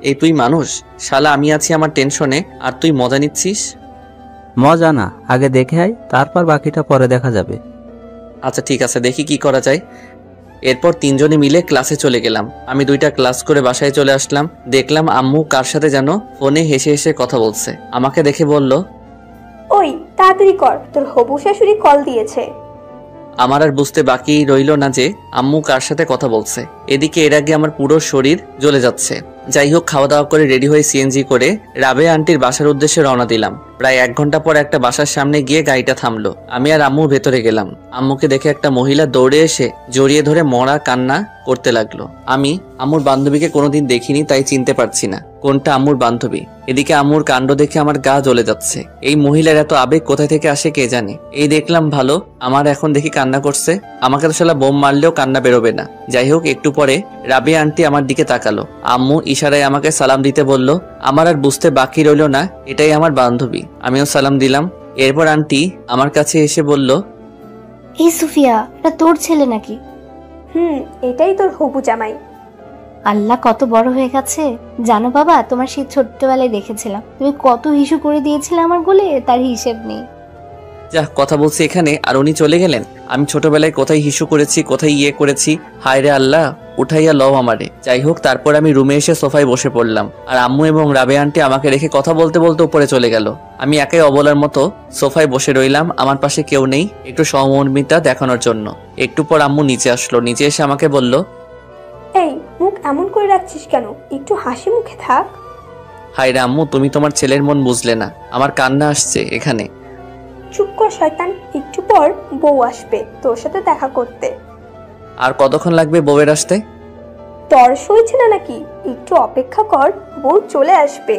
এই তুই মানুষ? শালা আমি আছি আমার টেনশনে আর তুই মজা নিচ্ছিস। মজা না, আগে দেখে আয়, তারপর বাকিটা পরে দেখা যাবে। আচ্ছা ঠিক আছে, দেখি কি করা যায়। এরপর তিনজনে মিলে ক্লাসে চলে গেলাম। আমি 2টা ক্লাস করে বাসায় চলে আসলাম। দেখলাম আম্মু কার সাথে যেন ফোনে হেসে হেসে কথা বলছে। আমাকে দেখে বলল, ওই তাড়াতাড়ি কর, তোর হবু শাশুড়ি কল দিয়েছে। আমার আর বুঝতে বাকি রইল না যে আম্মু কার সাথে কথা বলছে। এদিকে এর আগে আমার পুরো শরীর জ্বলে যাচ্ছে। যাই হোক, খাওয়া দাওয়া করে রেডি হয়ে সিএনজি করে রাবেয়া আন্টির বাসার উদ্দেশ্যে রওনা দিলাম। প্রায় 1 ঘন্টা পর একটা বাসার সামনে গিয়ে গাড়িটা থামলো। আমি আর আম্মু ভেতরে গেলাম। আম্মুকে দেখে একটা মহিলা দৌড়ে এসে জড়িয়ে ধরে মরা কান্না করতে লাগলো। আমি আম্মুর বান্ধবীকে কোনোদিন দেখিনি, তাই চিনতে পারছি না কোনটা আম্মুর বান্ধবী। এদিকে আম্মুর কাণ্ড দেখে আমার গা জ্বলে যাচ্ছে। এই মহিলার এত আবেগ কোথায় থেকে আসে কে জানে। এই দেখলাম ভালো, আমার এখন দেখি কান্না করছে। আমাকে তো শালা বোম মারলেও কান্না বেরোবে না। যাই হোক, একটু পরে রাবিয়া আন্টি আমার দিকে তাকালো। আম্মু ইশারায় আমাকে সালাম দিতে বলল। আমার আর বুঝতে বাকি রইল না এটাই আমার বান্ধবী। আমিও সালাম দিলাম। এরপর আন্টি আমার কাছে এসে বলল, এই সুফিয়া, এটা তোর ছেলে নাকি? এটাই তোর হবু জামাই। আল্লাহ, কত বড় হয়ে গেছে। জানো বাবা, তোমার সেই ছোট্টবেলায় দেখেছিলাম তুমি কত হিসু করে দিয়েছিলে আমার গোলে, তার হিসেব নেই। যা কথা বলছি এখানে, আর উনি চলে গেলেন। আমি ছোটবেলায় কোথায় হিসু করেছি, কোথায় ইয়ে করেছি, হায় রে আল্লাহ, উঠাইয়া লও আমারে। যাই হোক, তারপর আমি রুমে এসে সোফায় বসে পড়লাম। আর আম্মু এবং রাবেয়া আন্টি আমাকে রেখে কথা বলতে বলতে উপরে চলে গেল। আমি একাই অবলার মতো সোফায় বসে রইলাম। আমার পাশে কেউ নেই, একটু সহমর্মিতা দেখানোর জন্য। একটু পর আম্মু নিচে আসলো। নিচে এসে আমাকে বলল, এই মুখ এমন করে রাখছিস কেন? একটু হাসি মুখে থাক। হায় রে আম্মু, তুমি তোমার ছেলের মন বুঝলে না। আমার কান্না আসছে এখানে। চুপ কর শয়তান, একটু পর বউ আসবে তোর সাথে দেখা করতে। আর কতক্ষণ লাগবে বউয়ের আসতে? তর্স হয়েছে না নাকি? একটু অপেক্ষা কর, বউ চলে আসবে।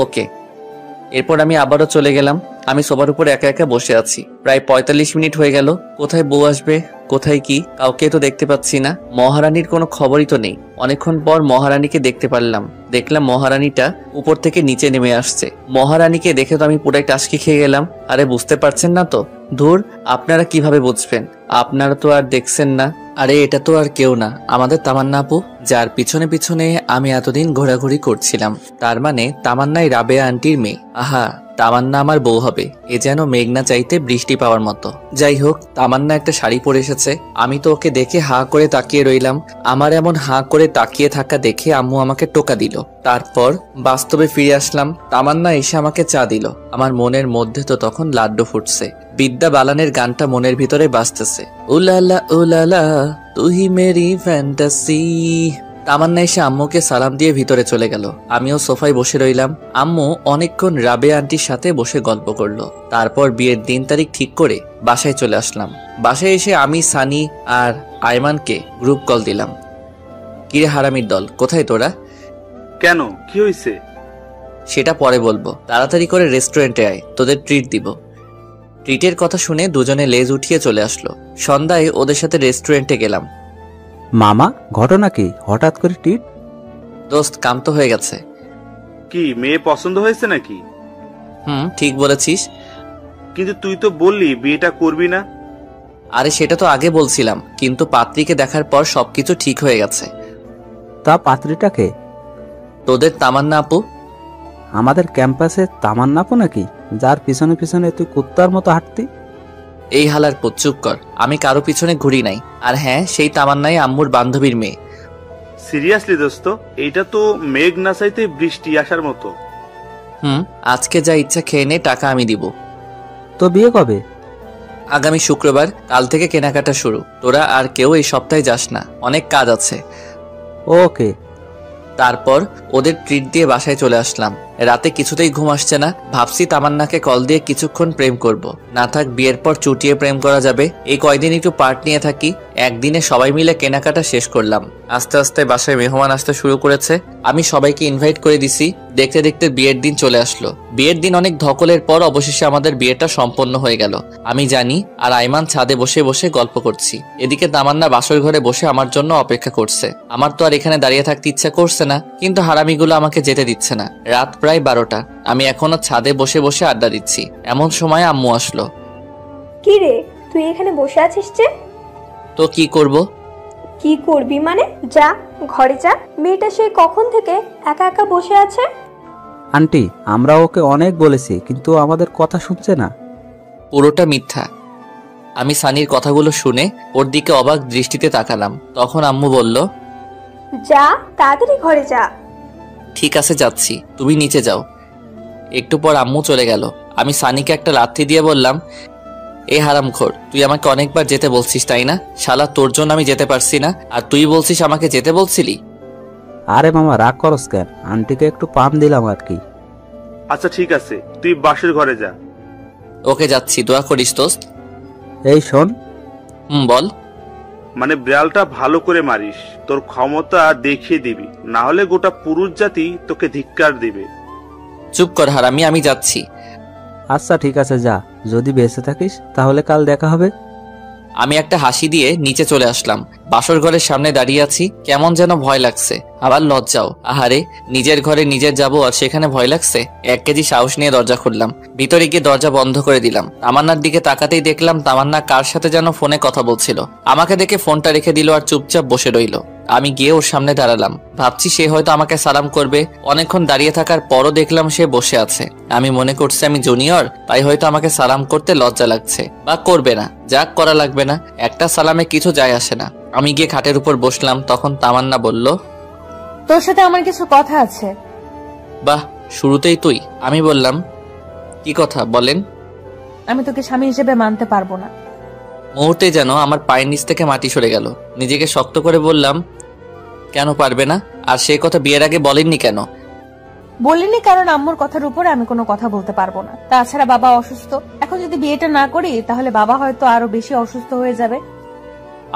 ওকে। এরপর আমি আবারও চলে গেলাম। আমি সোফার উপর একা একা বসে আছি। প্রায় 45 মিনিট হয়ে গেল। কোথায় বউ আসবে, কোথায় কি, কাউকে তো দেখতে পাচ্ছি না। মহারানীর কোনো খবরই তো নেই। অনেকক্ষণ পর মহারানীকে দেখতে পারলাম। দেখলাম মহারানীটা উপর থেকে নিচে নেমে আসছে। মহারানীকে দেখে তো আমি পুরাই টাসকি খেয়ে গেলাম। আরে বুঝতে পারছেন না তো? ধুর, আপনারা কিভাবে বুঝবেন? আপনারা তো আর দেখছেন না। আরে এটা তো আর কেউ না, আমাদের তামান্না আপু, যার পিছনে পিছনে আমি এতদিন ঘোরাঘুরি করছিলাম। তার মানে তামান্নাই রাবেয়া আন্টির মেয়ে। আহা, তামান্না আমার বউ হবে, এ যেন মেঘনা চাইতে বৃষ্টি পাওয়ার মতো। যাই হোক, তামান্না একটা শাড়ি পরে এসেছে। আমি তো ওকে দেখে হাঁ করে তাকিয়ে রইলাম। আমার এমন হাঁ করে তাকিয়ে থাকা দেখে আম্মু আমাকে টোকা দিল। তারপর বাস্তবে ফিরে আসলাম। তামান্না এসে আমাকে চা দিল। আমার মনের মধ্যে তো তখন লাড্ডু ফুটছে। বিদ্যা বালানের গানটা মনের ভিতরে বাজতেছে, উলালা উলালা তুই মেরি ফ্যান্টাসি। তামান্না এসে আম্মুকে সালাম দিয়ে ভিতরে চলে গেল। আমিও সোফায় বসে রইলাম। আম্মু অনেকক্ষণ রাবেয়া আন্টির সাথে বসে গল্প করলো। তারপর বিয়ের দিন তারিখ ঠিক করে বাসায় চলে আসলাম। বাসায় এসে আমি, সানি আর আয়মানকে গ্রুপ কল দিলাম। কিরে হারামির দল, কোথায় তোরা? কেন, কি হয়েছে? সেটা পরে বলবো, তাড়াতাড়ি করে রেস্টুরেন্টে আয়, তোদের ট্রিট দিব। ট্রিটের কথা শুনে দুজনে লেজ উঠিয়ে চলে আসলো। সন্ধ্যায় ওদের সাথে রেস্টুরেন্টে গেলাম। মামা, ঘটনা কি? হঠাৎ করে ট্রিট? দোস্ত, কাম তো হয়ে গেছে। কি মেয়ে পছন্দ হয়েছে নাকি? ঠিক বলেছিস। কিন্তু তুই তো বললি বিয়েটা করবি না। আরে সেটা তো আগে বলছিলাম, কিন্তু পাত্রীকে দেখার পর সবকিছু ঠিক হয়ে গেছে। তা পাত্রীটাকে? তোদের তামান্না আপু। আমাদের ক্যাম্পাসে তামান্না আপু নাকি, যার পিছনে পিছনে তুই কুত্তার মতো হাঁটতি? এই হালার পুত, চুপ কর। আমি কারো পিছনে ঘুরি নাই। আর হ্যাঁ, সেই তামান্নাই আম্মুর বান্ধবীর মেয়ে। সিরিয়াসলি দোস্ত, এইটা তো মেঘ না চাইতে বৃষ্টি আসার মতো। আজকে যা ইচ্ছা খেয়ে নে, টাকা আমি দিব। তো বিয়ে কবে? আগামী শুক্রবার। কাল থেকে কেনাকাটা শুরু। তোরা আর কেউ এই সপ্তাহে যাস না, অনেক কাজ আছে। ওকে। তারপর ওদের ট্রিট দিয়ে বাসায় চলে আসলাম। রাতে কিছুতেই ঘুম আসছে না। ভাবছি তামান্নাকে কল দিয়ে কিছুক্ষণ প্রেম করব। না থাক, বিয়ের পর চুটিয়ে প্রেম করা যাবে। এই কয়দিন একটু পার্ট নিয়ে থাকি। একদিনে সবাই মিলে কেনাকাটা শেষ করলাম। আস্তে আস্তে বাসায় মেহমান আসতে শুরু করেছে। আমি সবাইকে ইনভাইট করে দিছি। দেখতে দেখতে বিয়ের দিন চলে আসলো। বিয়ের দিন অনেক ধকলের পর অবশেষে আমাদের বিয়েটা সম্পন্ন হয়ে গেল। আমি জানি আর আইমান ছাদে বসে বসে গল্প করছি। এদিকে তামান্না বাসর ঘরে বসে আমার জন্য অপেক্ষা করছে। আমার তো আর এখানে দাঁড়িয়ে থাকতে ইচ্ছা করছে না, কিন্তু হারামিগুলো আমাকে যেতে দিচ্ছে না। রাত প্রায় 12টা। আমি এখনো ছাদে বসে বসে আড্ডা দিচ্ছি। এমন সময় আম্মু আসলো। কি রে, তুই এখানে বসে আছিস যে? তো কি করব? কি করবি মানে? যা, ঘরে যা। মেয়েটা সেই কখন থেকে একা একা বসে আছে। আন্টি, আমরা ওকে অনেক বলেছি, কিন্তু আমাদের কথা শুনছে না। পুরোটা মিথ্যা। আমি সানির কথাগুলো শুনে ওর দিকে অবাক দৃষ্টিতে তাকালাম। তখন আম্মু বলল, যা, তাড়াতাড়ি ঘরে যা। ঠিক আছে যাচ্ছি, তুমি নিচে যাও। একটু পর আম্মু চলে গেল। আমি সানিকে একটা লাথি দিয়ে বললাম, এ হারামখোর, তুই আমাকে অনেকবার যেতে বলছিস তাই না? শালা, তোর জন্য আমি যেতে পারছি না, আর তুই বলছিস আমাকে যেতে বলছিলি? আরে মামা, রাগ করস কেন? আন্টিকে একটু পাম দিলাম আর কি। আচ্ছা ঠিক আছে, তুই বাসের ঘরে যা। ওকে যাচ্ছি, দোয়া করিস দোস্ত। এই শোন, বল। মানে বিড়ালটা ভালো করে মারিস, তোর ক্ষমতা দেখিয়ে দিবি, না হলে গোটা পুরুষ জাতি তোকে ধিক্কার দিবে। চুপ কর হারামি, আমি যাচ্ছি। আচ্ছা ঠিক আছে, যা। যদি বেঁচে থাকিস তাহলে কাল দেখা হবে। আমি একটা হাসি দিয়ে নিচে চলে আসলাম। বাসর ঘরের সামনে দাঁড়িয়ে আছি, কেমন যেন ভয় লাগছে, আবার লজ্জাও। আহারে, নিজের ঘরে নিজের যাব আর সেখানে ভয় লাগছে। 1 কেজি সাহস নিয়ে দরজা খুললাম। ভিতরে গিয়ে দরজা বন্ধ করে দিলাম। তামান্নার দিকে তাকাতেই দেখলাম তামান্না কার সাথে যেন ফোনে কথা বলছিল। আমাকে দেখে ফোনটা রেখে দিল আর চুপচাপ বসে রইল। আমি গিয়ে ওর সামনে দাঁড়ালাম, ভাবছি সে হয়তো আমাকে সালাম করবে। অনেকক্ষণ দাঁড়িয়ে থাকার পরও দেখলাম সে বসে আছে। আমি মনে করছি আমি জুনিয়র, তাই হয়তো আমাকে সালাম করতে লজ্জা লাগছে, বা করবে না। যাক, করা লাগবে না, একটা সালামে কিছু যায় আসে না। আমি গিয়ে খাটের উপর বসলাম। তখন তামান্না বলল, তোর সাথে আমার কিছু কথা আছে। বাহ, শুরুতেই তুই? আমি বললাম, কি কথা বলেন। আমি তোকে স্বামী হিসেবে মানতে পারবো না। মুহূর্তে যেন আমার পায়ের নিচ থেকে মাটি সরে গেল। নিজেকে শক্ত করে বললাম, কেন পারবে না? আর সে কথা বিয়ের আগে বলেননি কেন? বলিনি কারণ আম্মুর কথার উপরে আমি কোনো কথা বলতে পারবো না। তাছাড়া বাবা অসুস্থ, এখন যদি বিয়েটা না করি তাহলে বাবা হয়তো আরো বেশি অসুস্থ হয়ে যাবে।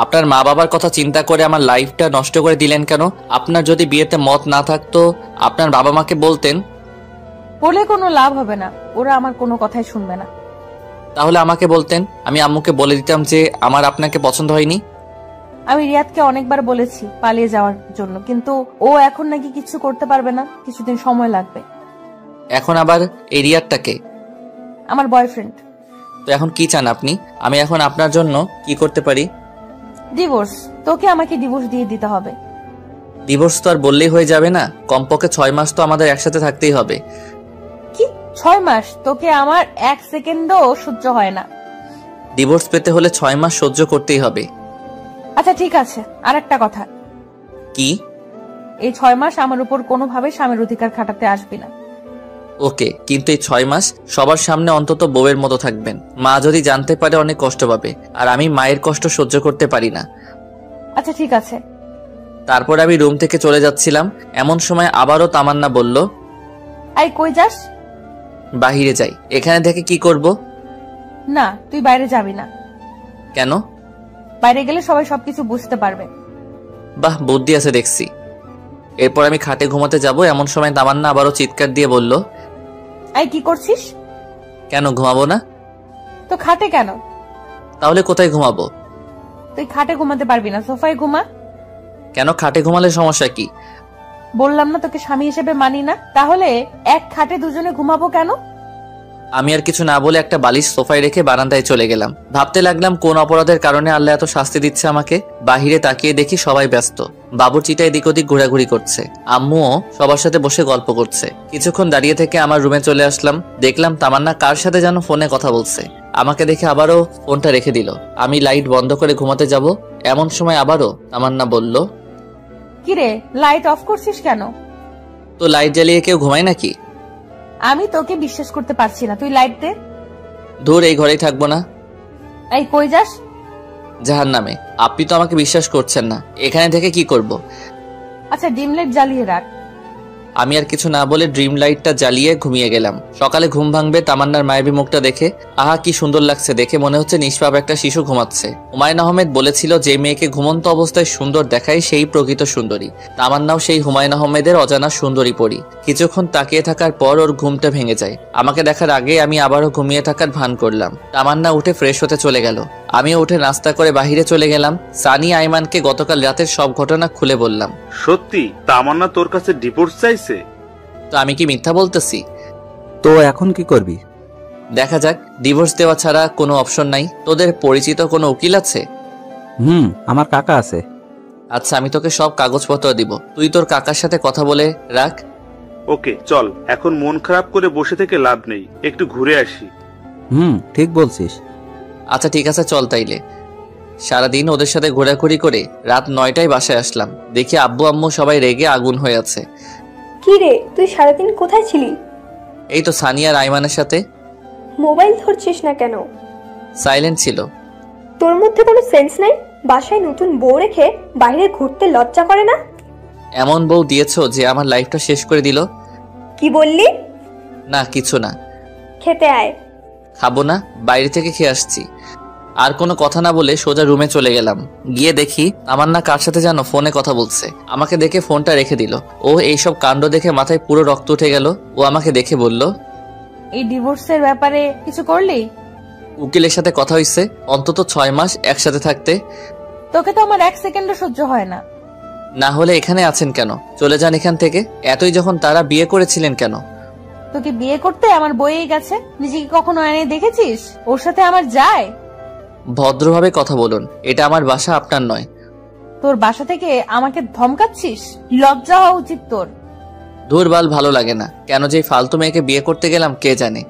আপনার মা বাবার কথা চিন্তা করে আমার লাইফটা নষ্ট করে দিলেন কেন? আপনার যদি বিয়েতে মত না থাকতো আপনার বাবা মাকে বলতেন। বলে কোনো লাভ হবে না, ওরা আমার কোনো কথাই শুনবে না। তাহলে আমাকে বলতেন, আমি আম্মুকে বলে দিতাম যে আমার আপনাকে পছন্দ হয়নি। আমি রিয়াদকে অনেকবার বলেছি পালিয়ে যাওয়ার জন্য, কিন্তু ও এখন নাকি কিছু করতে পারবে না, কিছুদিন সময় লাগবে। এখন আবার এই রিয়াদটাকে? আমার বয়ফ্রেন্ড। তো এখন কি চান আপনি? আমি এখন আপনার জন্য কি করতে পারি? ডিভোর্স। তোকে আমাকে ডিভোর্স দিয়ে দিতে হবে। ডিভোর্স তো আর বললেই হয়ে যাবে না, কমপক্ষে 6 মাস তো আমাদের একসাথে থাকতেই হবে। কি 6 মাস? তোকে আমার 1 সেকেন্ডও সহ্য হয় না। ডিভোর্স পেতে হলে 6 মাস সহ্য করতেই হবে। আচ্ছা ঠিক আছে, আর একটা কথা। কি? এই 6 মাস আমার উপর কোনোভাবে স্বামীর অধিকার খাটাতে আসবি না। ওকে, কিন্তু এই 6 মাস সবার সামনে অন্তত বউয়ের মতো থাকবেন। মা যদি জানতে পারে অনেক কষ্ট পাবে, আর আমি মায়ের কষ্ট সহ্য করতে পারি না। আচ্ছা ঠিক আছে। তারপর আমি রুম থেকে চলে যাচ্ছিলাম, এমন সময় আবারও তামান্না বলল, আই কই যাস? বাহিরে যাই। এখানে থেকে কি করব? না, তুই বাইরে যাবি না। কেন? বাইরে গেলে সবাই সবকিছু বুঝতে পারবে। বাহ, বুদ্ধি আছে দেখছি। এরপর আমি খাটে ঘুমাতে যাব, এমন সময় তামান্না আবারও চিৎকার দিয়ে বলল, আই কি করছিস? কেন ঘুমাবো না? তো খাটে কেন? তাহলে কোথায় ঘুমাবো? তুই খাটে ঘুমাতে পারবি না, সোফায় ঘুমা। কেন, খাটে ঘুমালে সমস্যা কি? বললাম না তোকে স্বামী হিসেবে মানি না, তাহলে এক খাটে দুজনে ঘুমাবো কেন? আমি আর কিছু না বলে একটা বালিশ সোফায় রেখে বারান্দায় চলে গেলাম। ভাবতে লাগলাম কোন অপরাধের কারণে আল্লাহ এত শাস্তি দিচ্ছে আমাকে। বাহিরে তাকিয়ে দেখি সবাই ব্যস্ত, বাবুর্চিটা এদিক ওদিক ঘোরাঘুরি করছে, আম্মুও সবার সাথে বসে গল্প করছে। কিছুক্ষণ দাঁড়িয়ে থেকে আমার রুমে চলে আসলাম। দেখলাম তামান্না কার সাথে যেন ফোনে কথা বলছে। আমাকে দেখে আবারও ফোনটা রেখে দিল। আমি লাইট বন্ধ করে ঘুমাতে যাব, এমন সময় আবারও তামান্না বলল, কিরে, লাইট অফ করছিস কেন? তো লাইট জ্বালিয়ে কেউ ঘুমায় নাকি? আমি তোকে বিশ্বাস করতে পারছি না, তুই লাইট দে। ধুর, এই ঘরেই থাকবো না। এই কই যাস? জাহান্নামে। আপনি তো আমাকে বিশ্বাস করছেন না, এখানে থেকে কি করব? আচ্ছা ডিম লাইট জ্বালিয়ে রাখ। আমি আর কিছু না বলে ড্রিম লাইটটা জ্বালিয়ে ঘুমিয়ে গেলাম। সকালে ঘুম ভাঙবে তামান্নার মায়াবী মুখটা দেখে। আহা, কি সুন্দর লাগছে দেখে, মনে হচ্ছে নিষ্পাপ একটা শিশু ঘুমাচ্ছে। হুমায়ুন আহমেদ বলেছিল, যে মেয়েকে ঘুমন্ত অবস্থায় সুন্দর দেখায় সেই প্রকৃত সুন্দরী। তামান্নাও সেই হুমায়ুন আহমেদের অজানা সুন্দরী পরী। কিছুক্ষণ তাকিয়ে থাকার পর ওর ঘুমটা ভেঙে যায়। আমাকে দেখার আগে আমি আবারও ঘুমিয়ে থাকার ভান করলাম। তামান্না উঠে ফ্রেশ হতে চলে গেল, আমিও উঠে নাস্তা করে বাহিরে চলে গেলাম। সানি আইমানকে গতকাল রাতের সব ঘটনা খুলে বললাম। সত্যি তামান্না তোর কাছে ডিভোর্স চাইছে? তো আমি কি মিথ্যা বলতেছি? তো এখন কি করবি? দেখা যাক, ডিভোর্স দেওয়া ছাড়া কোনো অপশন নাই। তোদের পরিচিত কোনো উকিল আছে? আমার কাকা আছে। আচ্ছা, আমি তোকে সব কাগজপত্র দিব, তুই তোর কাকার সাথে কথা বলে রাখ। ওকে চল, এখন মন খারাপ করে বসে থেকে লাভ নেই, একটু ঘুরে আসি। ঠিক বলছিস। আচ্ছা ঠিক আছে, চল তাইলে। সারাদিন ওদের সাথে ঘোরাঘুরি করে রাত 9টায় বাসায় আসলাম। দেখি আব্বু আম্মু সবাই রেগে আগুন হয়ে আছে। কি রে, তুই সারাদিন কোথায় ছিলি? এই তো সানিয়া আর আইমানের সাথে। মোবাইল ধরছিস না কেন? সাইলেন্ট ছিল। তোর মধ্যে কোনো সেন্স নাই? বাসায় নতুন বউ রেখে বাইরে ঘুরতে লজ্জা করে না? এমন বউ দিয়েছো যে আমার লাইফটা শেষ করে দিল। কি বললি? না কিছু না। খেতে আয়। খাবো না, বাইরে থেকে খেয়ে আসছি। আর কোনো কথা না বলে সোজা রুমে চলে গেলাম। গিয়ে দেখি তামান্না কার সাথে যেন ফোনে কথা বলছে। আমাকে দেখে ফোনটা রেখে দিল। ও এইসব কাণ্ড দেখে মাথায় পুরো রক্ত উঠে গেল। ও আমাকে দেখে বলল, এই ডিভোর্সের ব্যাপারে কিছু করলি? উকিলের সাথে কথা হইছে, অন্তত 6 মাস একসাথে থাকতে। তোকে তো আমার 1 সেকেন্ডও সহ্য হয় না। না হলে এখানে আছেন কেন? চলে যান এখান থেকে। এতই যখন তারা বিয়ে করেছিলেন কেন? তোকে বিয়ে করতে আমার বইয়ে গেছে, নিজেকে কখনো আয়নায় দেখেছিস? ওর সাথে আমার যায়? ভদ্রভাবে কথা বলুন, এটা আমার বাসা, আপনার নয়। তোর বাসা থেকে আমাকে ধমকাচ্ছিস? লজ্জা হওয়া উচিত তোর। ধুরবাল, ভালো লাগে না। কেন যে ফালতু মেয়েকে বিয়ে করতে গেলাম কে জানে।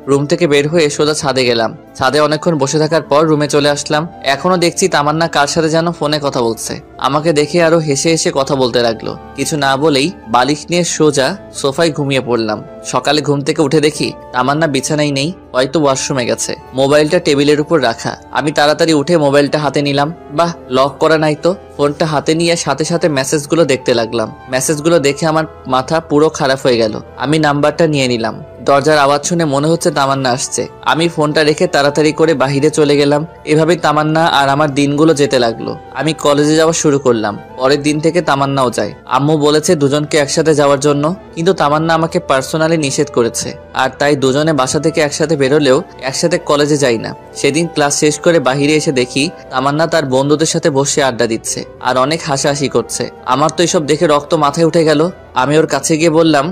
রুম থেকে বের হয়ে সোজা ছাদে গেলাম। ছাদে অনেকক্ষণ বসে থাকার পর রুমে চলে আসলাম। এখনো দেখছি তামান্না কার সাথে যেন ফোনে কথা বলছে। আমাকে দেখে আরো হেসে হেসে কথা বলতে লাগলো। কিছু না বলেই বালিশ নিয়ে সোজা সোফায় ঘুমিয়ে পড়লাম। সকালে ঘুম থেকে উঠে দেখি তামান্না বিছানায় নেই, হয়তো ওয়াশরুমে গেছে। মোবাইলটা টেবিলের উপর রাখা। আমি তাড়াতাড়ি উঠে মোবাইলটা হাতে নিলাম। বাহ, লক করা নাই তো। ফোনটা হাতে নিয়ে সাথে সাথে মেসেজগুলো দেখতে লাগলাম। মেসেজগুলো দেখে আমার মাথা পুরো খারাপ হয়ে গেল। আমি নাম্বারটা নিয়ে নিলাম। দরজার আওয়াজ শুনে মনে হচ্ছে তামান্না আসছে। আমি ফোনটা রেখে তাড়াতাড়ি করে বাহিরে চলে গেলাম। এভাবেই তামান্না আর আমার দিনগুলো যেতে লাগলো। আমি কলেজে যাওয়া শুরু করলাম। পরের দিন থেকে তামান্নাও যায়। আম্মু বলেছে দুজনকে একসাথে যাওয়ার জন্য, কিন্তু তামান্না আমাকে পার্সোনালি নিষেধ করেছে। আর তাই দুজনে বাসা থেকে একসাথে বেরোলেও একসাথে কলেজে যাই না। সেদিন ক্লাস শেষ করে বাহিরে এসে দেখি তামান্না তার বন্ধুদের সাথে বসে আড্ডা দিচ্ছে আর অনেক হাসাহাসি করছে। আমার তো এসব দেখে রক্ত মাথায় উঠে গেল। আমি ওর কাছে গিয়ে বললাম,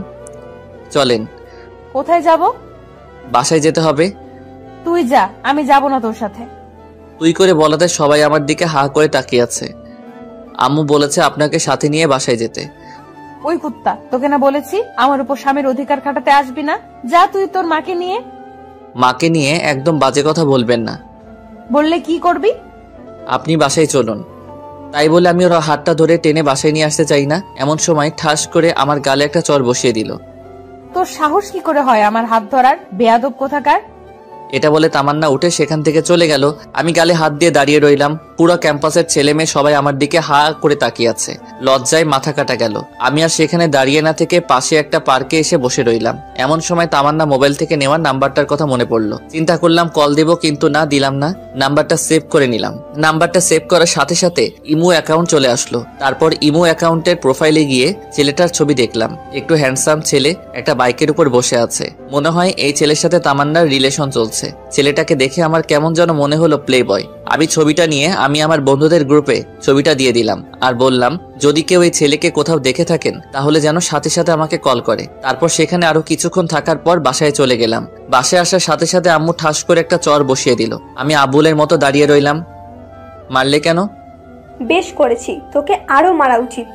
চলেন। কোথায় যাব? বাসায় যেতে হবে। তুই যা, আমি যাব না তোর সাথে। তুই করে বলাতে সবাই আমার দিকে হা করে তাকিয়ে আছে। আম্মু বলেছে আপনাকে সাথে নিয়ে বাসায় যেতে। ওই কুত্তা, তোকে না বলেছি আমার উপর স্বামীর অধিকার খাটাতে আসবি না? যা তুই তোর মাকে নিয়ে। মাকে নিয়ে একদম বাজে কথা বলবেন না। বললে কি করবি? আপনি বাসায় চলুন। তাই বলে আমি ওর হাতটা ধরে টেনে বাসায় নিয়ে আসতে চাই না। এমন সময় ঠাস করে আমার গালে একটা চড় বসিয়ে দিল। তোর সাহস কি করে হয় আমার হাত ধরার, বেয়াদব কোথাকার? এটা বলে তামান্না উঠে সেখান থেকে চলে গেল। আমি গালে হাত দিয়ে দাঁড়িয়ে রইলাম। পুরো ক্যাম্পাসের ছেলে মেয়ে সবাই আমার দিকে হা করে তাকিয়ে আছে। লজ্জায় মাথা কাটা গেল। আমি আর সেখানে দাঁড়িয়ে না থেকে পাশে একটা পার্কে এসে বসে রইলাম। এমন সময় তামান্না মোবাইল থেকে নেওয়া নাম্বারটার কথা মনে পড়লো। চিন্তা করলাম কল দেব, কিন্তু না, দিলাম না। নাম্বারটা সেভ করে নিলাম। নাম্বারটা সেভ করার সাথে সাথে ইমো অ্যাকাউন্ট চলে আসলো। তারপর ইমো অ্যাকাউন্টের প্রোফাইলে গিয়ে ছেলেটার ছবি দেখলাম। একটু হ্যান্ডসাম ছেলে, একটা বাইকের উপর বসে আছে। মনে হয় এই ছেলের সাথে তামান্নার রিলেশন চলছে। ছেলেটাকে দেখে আমার কেমন যেন মনে হলো প্লে বয়। আমি ছবিটা নিয়ে আমি আমার বন্ধুদের গ্রুপে ছবিটা দিয়ে দিলাম আর বললাম, যদি কেউ এই ছেলেকে কোথাও দেখে থাকেন তাহলে যেন সাথে সাথে আমাকে কল করে। তারপর সেখানে আরো কিছুক্ষণ থাকার পর বাসায় চলে গেলাম। বাসায় আসার সাথে সাথে আম্মু ঠাস করে একটা চর বসিয়ে দিল। আমি আবুলের মতো দাঁড়িয়ে রইলাম। মারলে কেন? বেশ করেছি, তোকে আরো মারা উচিত।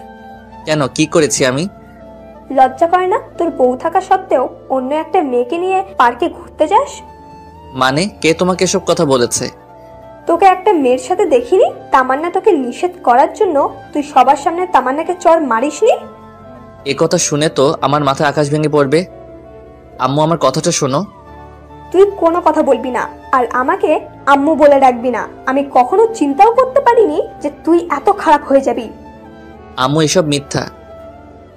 কেন, কি করেছি আমি? লজ্জা করে না তোর বউ থাকা সত্ত্বেও অন্য একটা মেয়েকে নিয়ে পার্কে ঘুরতে যাস? মানে কে তোমাকে এসব কথা বলেছে? তোকে একটা মেয়ের সাথে দেখিনি? তামান্না তোকে নিষেধ করার জন্য তুই সবার সামনে তামান্নাকে চর মারিসনি? এ কথা শুনে তো আমার মাথা আকাশ ভেঙে পড়বে। আম্মু, আমার কথাটা শোনো। তুই কোনো কথা বলবি না আর আমাকে আম্মু বলে ডাকবি না। আমি কখনো চিন্তাও করতে পারিনি যে তুই এত খারাপ হয়ে যাবি। আম্মু, এসব মিথ্যা।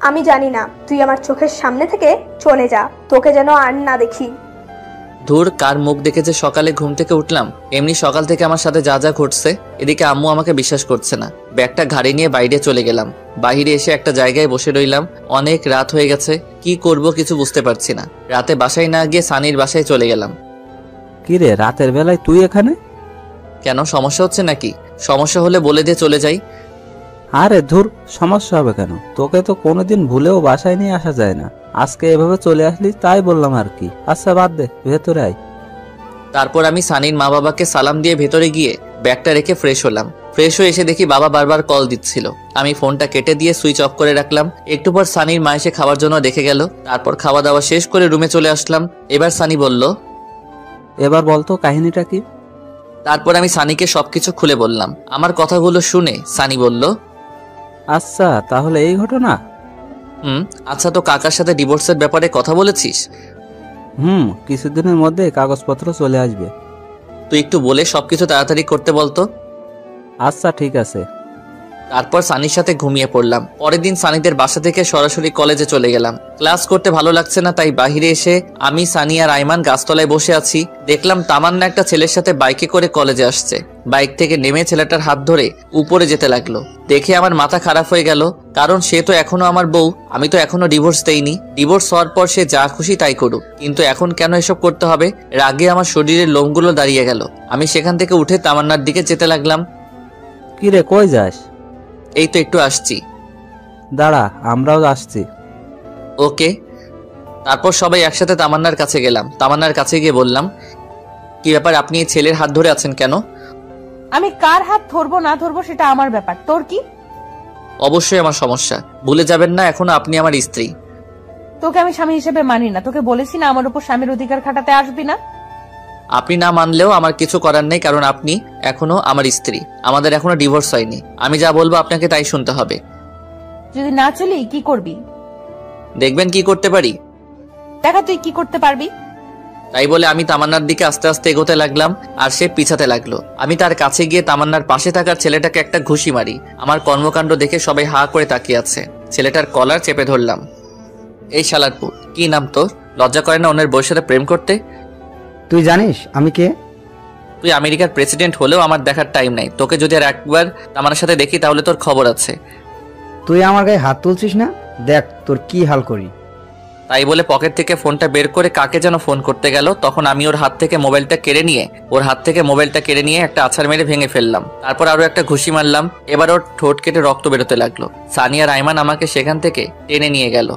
আমি জানি না, তুই আমার চোখের সামনে থেকে চলে যা, তোকে যেন আর না দেখি। ধুর, কার মুখ দেখে যে সকালে ঘুম থেকে উঠলাম। এমনি সকাল থেকে আমার সাথে যা যা ঘটছে, এদিকে আম্মু আমাকে বিশ্বাস করছে না। ব্যাগটা ঘাড়ে নিয়ে বাইরে চলে গেলাম। বাইরে এসে একটা জায়গায় বসে রইলাম। অনেক রাত হয়ে গেছে, কি করব কিছু বুঝতে পারছি না। রাতে বাসায় না গিয়ে সানির বাসায় চলে গেলাম। কি রে, রাতের বেলায় তুই এখানে? কেন, সমস্যা হচ্ছে নাকি? সমস্যা হলে বলে দিয়ে চলে যাই। আরে ধুর, সমস্যা হবে কেন? তোকে তো কোনোদিন ভুলেও বাসায় নিয়ে আসা যায় না। আজকে এভাবে চলে আসলি তাই বললাম আর কি। আচ্ছা বাদ দে, ভেতরে আয়। তারপর আমি সানির মা বাবাকে সালাম দিয়ে ভেতরে গিয়ে ব্যাগটা রেখে ফ্রেশ হলাম। ফ্রেশ হয়ে এসে দেখি বাবা বারবার কল দিচ্ছিল। আমি ফোনটা কেটে দিয়ে সুইচ অফ করে রাখলাম। একটু পর সানির মা এসে খাওয়ার জন্য দেখে গেল। তারপর খাওয়া দাওয়া শেষ করে রুমে চলে আসলাম। এবার সানি বলল, এবার বলতো কাহিনীটা কি? তারপর আমি সানিকে সবকিছু খুলে বললাম। আমার কথাগুলো শুনে সানি বলল, আচ্ছা, তাহলে এই ঘটনা। আচ্ছা, তো কাকার সাথে ডিভোর্সের ব্যাপারে কথা বলেছিস? কিছুদিনের মধ্যে কাগজপত্র চলে আসবে। তুই একটু বলে সবকিছু তাড়াতাড়ি করতে বলতো। আচ্ছা ঠিক আছে। তারপর সানির সাথে ঘুমিয়ে পড়লাম। পরের দিন সানিদের বাসা থেকে সরাসরি কলেজে চলে গেলাম। ক্লাস করতে ভালো লাগছে না, তাই বাহিরে এসে আমি, সানি আর আইমান গাছতলায় বসে আছি। দেখলাম তামান্না একটা ছেলের সাথে বাইকে করে কলেজে আসছে। বাইক থেকে নেমে ছেলেটার হাত ধরে উপরে যেতে লাগলো। দেখে আমার মাথা খারাপ হয়ে গেল, কারণ সে তো এখনো আমার বউ, আমি তো এখনো ডিভোর্স দেইনি। ডিভোর্স হওয়ার পর সে যা খুশি তাই করুক, কিন্তু এখন কেন এসব করতে হবে? রাগে আমার শরীরের লোমগুলো দাঁড়িয়ে গেল। আমি সেখান থেকে উঠে তামান্নার দিকে যেতে লাগলাম। কি রে, কই যাস? এই তো একটু আসছি। দাঁড়া, আমরাও আসছি। ওকে। তারপর সবাই একসাথে তামান্নার কাছে গেলাম। তামান্নার কাছে গিয়ে বললাম, কি ব্যাপার, আপনি এই ছেলের হাত ধরে আছেন কেন? আমি কার হাত ধরবো না ধরবো সেটা আমার ব্যাপার, তোর কি? অবশ্যই আমার সমস্যা, ভুলে যাবেন না এখনো আপনি আমার স্ত্রী। তোকে আমি স্বামী হিসেবে মানি না। তোকে বলেছি না আমার উপর স্বামীর অধিকার খাটাতে আসবি না। আপনি না মানলেও আমার কিছু করার নেই, কারণ আপনি এখনো আমার স্ত্রী। আমাদের এখনো ডিভোর্স হয়নি। আমি যা বলবো আপনাকে তাই শুনতে হবে। যদি না চলি কি করবি? দেখবেন কি করতে পারি। দেখা তুই কি করতে পারবি। তাই বলে আমি তামান্নার দিকে আস্তে আস্তে এগোতে লাগলাম, আর সে পিছাতে লাগলো। আমি তার কাছে গিয়ে তামান্নার পাশে থাকার ছেলেটাকে একটা ঘুষি মারি। আমার কর্মকাণ্ড দেখে সবাই হা করে তাকিয়ে আছে। ছেলেটার কলার চেপে ধরলাম। এই শালারপুর, কি নাম তোর? লজ্জা করে না অন্যের বউয়ের সাথে প্রেম করতে? তুই জানিস আমি কে? তুই আমেরিকার প্রেসিডেন্ট হলেও আমার দেখার টাইম নাই। তোকে যদি আর একবার তামান্নার সাথে দেখি তাহলে তোর খবর আছে। তুই আমার গায়ে হাত তুলছিস না? দেখ তোর কি হাল করি। তাই বলে পকেট থেকে ফোনটা বের করে কাকে যেন ফোন করতে গেল। তখন আমি ওর হাত থেকে মোবাইলটা কেড়ে নিয়ে একটা আছাড় মেরে ভেঙে ফেললাম। তারপর আরো একটা ঘুষি মারলাম। এবার ওর ঠোঁট কেটে রক্ত বেরোতে লাগলো। সানি আর আইমান আমাকে সেখান থেকে টেনে নিয়ে গেল।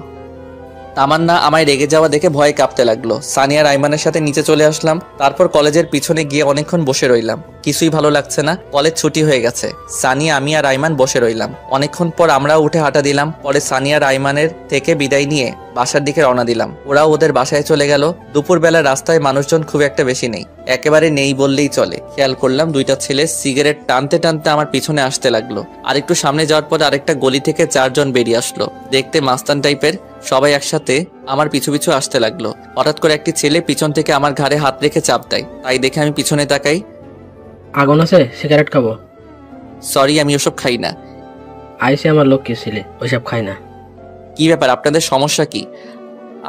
তামান্না আমায় রেগে যাওয়া দেখে ভয়ে কাঁপতে লাগলো। সানি আর আইমানের সাথে নিচে চলে আসলাম। তারপর কলেজের পিছনে গিয়ে অনেকক্ষণ বসে রইলাম। কিছুই ভালো লাগছে না, কলেজ ছুটি হয়ে গেছে। সানি, আমি আর আইমান বসে রইলাম। অনেকক্ষণ পর আমরাও উঠে হাঁটা দিলাম। পরে সানি আর আইমানের থেকে বিদায় নিয়ে বাসার দিকে রওনা দিলাম। ওরাও ওদের বাসায় চলে গেল। দুপুরবেলা রাস্তায় মানুষজন খুব একটা বেশি নেই, একেবারে নেই বললেই চলে। খেয়াল করলাম দুইটা ছেলে সিগারেট টানতে টানতে আমার পিছনে আসতে লাগলো। আর একটু সামনে যাওয়ার পর আরেকটা গলি থেকে 4 জন বেরিয়ে আসলো, দেখতে মাস্তান টাইপের। সবাই একসাথে আমার পিছু পিছু আসতে লাগলো। হঠাৎ করে একটি ছেলে পিছন থেকে আমার ঘাড়ে হাত রেখে চাপ দেয়। তাই দেখে আমি পিছনে তাকাই। আগুন আছে, সিগারেট খাবো? সরি, আমি ওসব খাই না। আইসে আমার লোক কি ছিলে, ওইসব খাই না। কি ব্যাপার, আপনাদের সমস্যা কি?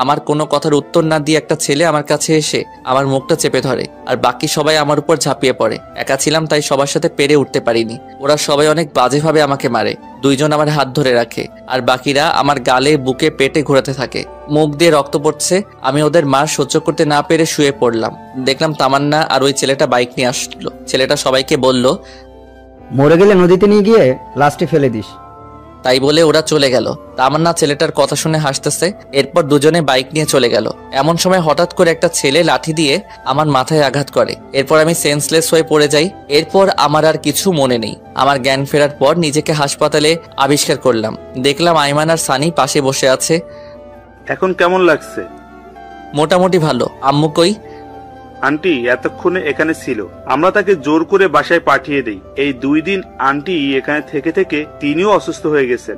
আমার কোনো কথার উত্তর না দিয়ে একটা ছেলে আমার কাছে এসে আমার মুখটা চেপে ধরে, আর বাকি সবাই আমার উপর ঝাঁপিয়ে পড়ে। একা ছিলাম তাই সবার সাথে পেরে উঠতে পারিনি। ওরা সবাই অনেক বাজেভাবে আমাকে মারে। 2 জন আমার হাত ধরে রাখে, আর বাকিরা আমার গালে, বুকে, পেটে ঘোরাতে থাকে। মুখ দিয়ে রক্ত পড়ছে। আমি ওদের মার সহ্য করতে না পেরে শুয়ে পড়লাম। দেখলাম তামান্না আর ওই ছেলেটা বাইক নিয়ে আসলো। ছেলেটা সবাইকে বলল, মরে গেলে নদীতে নিয়ে গিয়ে লাস্টে ফেলে দিস। তাই বলে ওরা চলে গেল। তামান্না ছেলেটার কথা শুনে হাসতেছে। এরপর দুজনে বাইক নিয়ে চলে গেল। এমন সময় হঠাৎ করে একটা ছেলে লাঠি দিয়ে আমার মাথায় আঘাত করে। এরপর আমি সেন্সলেস হয়ে পড়ে যাই। এরপর আমার আর কিছু মনে নেই। আমার জ্ঞান ফেরার পর নিজেকে হাসপাতালে আবিষ্কার করলাম। দেখলাম আইমান আর সানি পাশে বসে আছে। এখন কেমন লাগছে? মোটামুটি ভালো। আম্মু কই? আন্টি এতক্ষণে এখানে ছিল, আমরা তাকে জোর করে বাসায় পাঠিয়ে দেই। এই 2 দিন আন্টি এখানে থেকে থেকে তিনিও অসুস্থ হয়ে গেছেন।